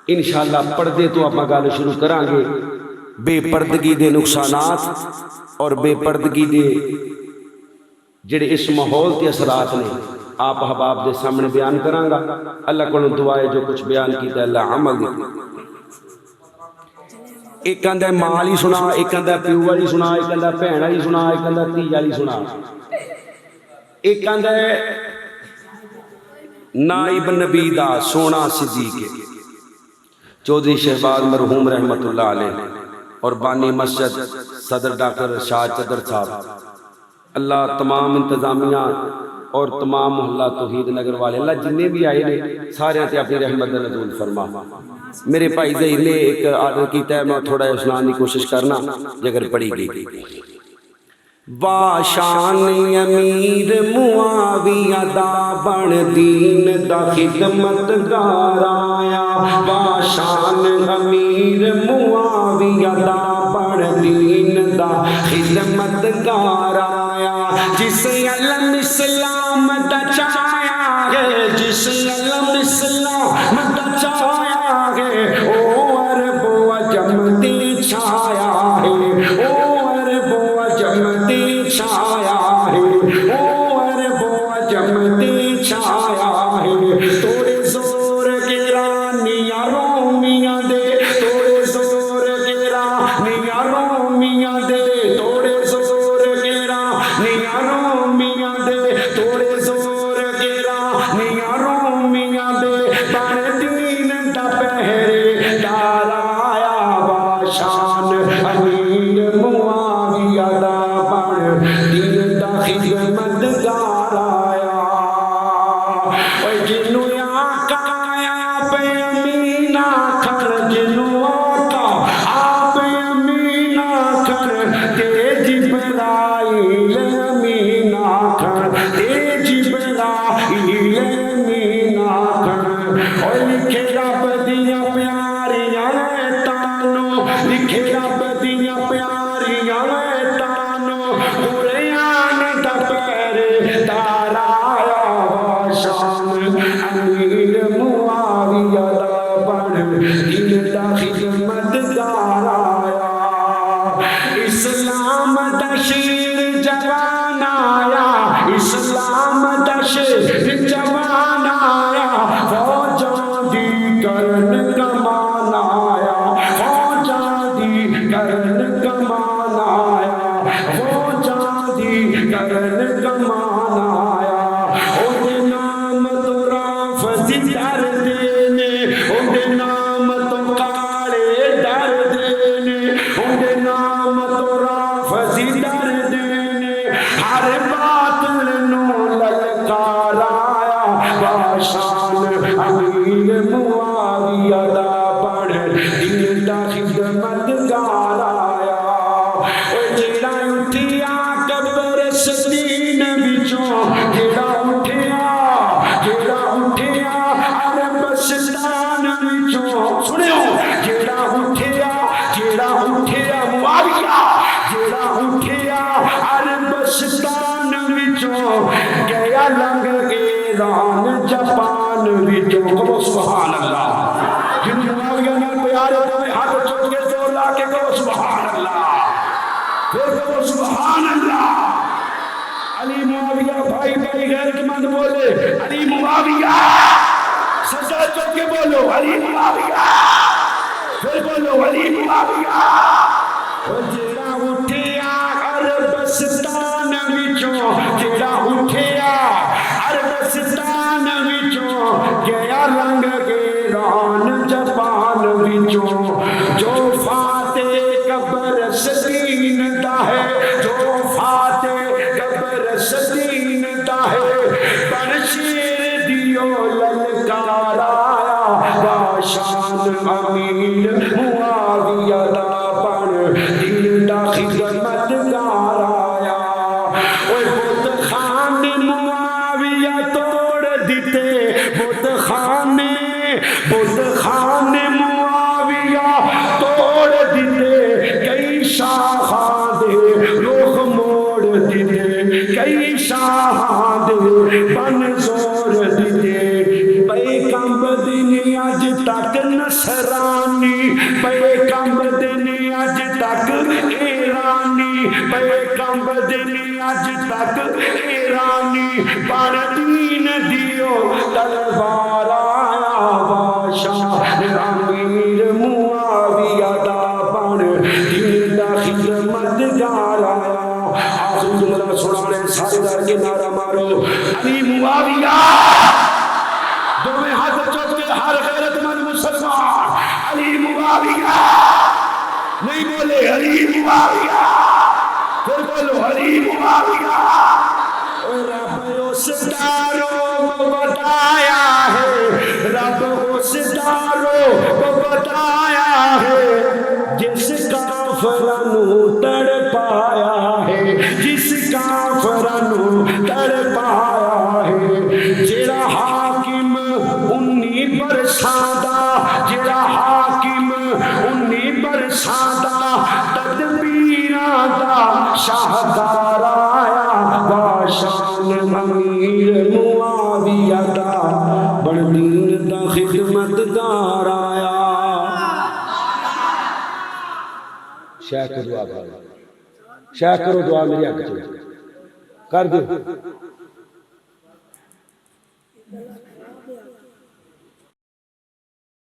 انشاءاللہ پردے تو اپنا گل شروع کران گے بے پردگی دے نقصانات اور بے پردگی دے جڑے اس ماحول کے اثرات نے آپ احباب دے سامنے بیان کرانگا اللہ کو دعائے جو کچھ بیان کیتا ہے اللہ عمل دے ایک کہندا مال ہی سنا ایک کہندا پیو والی سنا ایک کہندا بہن والی سنا ایک کہندا دھی والی سنا ایک کہندا نائب نبی دا سونا صدیق چودھری شہباز مرحوم رحمت اللہ علیہ اور بانی مسجد صدر ڈاکٹر ارشاد چدر صاحب اللہ تمام انتظامیہ اور تمام محلہ توحید نگر والے اللہ جننے بھی آئے نے سارے تے اپنی رحمت نزول فرما میرے بھائی ظہیر نے ایک آرڈر کیتا ہے میں تھوڑا سنانے کی کوشش کرنا جگر پڑھی گئی باشان امیر معاویہ دا بن دین دا خدمت گار آیا باشان امیر معاویہ دا بن دین دا خدمت گار آیا جس علم اسلام دا چایا ہے جس علم اسلام دا چایا ہے او عرب و عجم دی چھایا ہے او عرب و عجم دی چھایا ہے او عرب و عجم دی چھایا ہے توڑے زور کے رانیاں رومیاں دے توڑے زور کے رانیاں رومیاں دے توڑے زور کے رانیاں رومیاں دے توڑے زور کے رانیاں رومیاں دے بن دین دا پہرے دار آیا باشان امیر معاویہ دا بن دین دا خدمت گار آیا اوے جنوں آقا آپ امین آکھن جنوں آقا آپ امین آکھن تے جبرائیل امین آکھن تے جبرائیل امین آکھن اوے لکھے رب دیاں پیاریاں تانوں لکھے رب دیاں پیاریاں تانوں قرآن دا پہرے دار آیا باشان امیر معاویہ دا بن دین دا خدمت گار آیا اسلام دا شیر جوان آیا اسلام دا شیر جوان آیا فوجاں دی کرن کمان آیا فوجاں دی کرن کمان آیا فوجاں دی کرن کمان آیا او دے نام تو رافض در دینے او دے نام تو کالے در دینے او دے نام تو رافض در دینے ہر باطل نو للکار آیا باشان امیر معاویہ دا بن دین دا خدمتگار آیا جیڑا اٹھیا قبر سدین وچوں جیڑا اٹھیا عربستان وچوں سنیو جیڑا اٹھیا معاویہ جیڑا اٹھیا عربستان وچوں گیا لنگ ایران جاپان وچوں کہو سبحان اللہ جن معاویہ نال پیار ہے تو ہاتھ چوک کے زور لا کے کہو سبحان اللہ پھر کہو سبحان اللہ علی معاویہ بھائی بھائی غیرت مند بولے علی معاویہ سجدہ چوک کے بولو علی معاویہ پھر بولو علی معاویہ جیڑا اٹھیا عربستان وچوں جیڑا اٹھیا عربستان وچوں گیا لنگ ایران جاپان وچوں جو فاتح قبر سدین دا ہے جو فاتح قبر سدین دا ہے بن شیر دیو للکار آیا باشان امیر معاویہ دا بن دین دا خدمتگار آیا اوہ بت خانے معاویہ توڑ دیتے بت خانے معاویہ توڑ دیتے کئی شاہاں دے رخ موڑ دیتے کئی شاہاں دے بن زور دیتے پے کمب دن اج تک نصرانی پے کمب دن اج تک ایرانی پے کمب دن اج تک ایرانی بن دین دیو تلوار آیا بادشاہ امیر معاویہ دا بن دین دا خدمتگار آیا آخری جملہ سنانے سارے در کے نعرہ مارو علی معاویہ دونوں ہاتھ چوک کے ہر غیرت مند مسلمان علی معاویہ نہیں بولے علی معاویہ پھر بولو علی معاویہ رب اس داروں کو بتایا ہے رب اس داروں کو بتایا ہے جس کافرانو تڑپایا ہے جس کافرانو تڑپایا ہے جیڑا حاکم انی برساں دا جیڑا حاکم انی برساں دا تدبیراں دا شاہکار آیا باشان امیر معاویہ دا بن دین دا خدمتگار آیا شاہ کو دعا کرو شاہ کرو دعا میری آنکھ چلے کر دو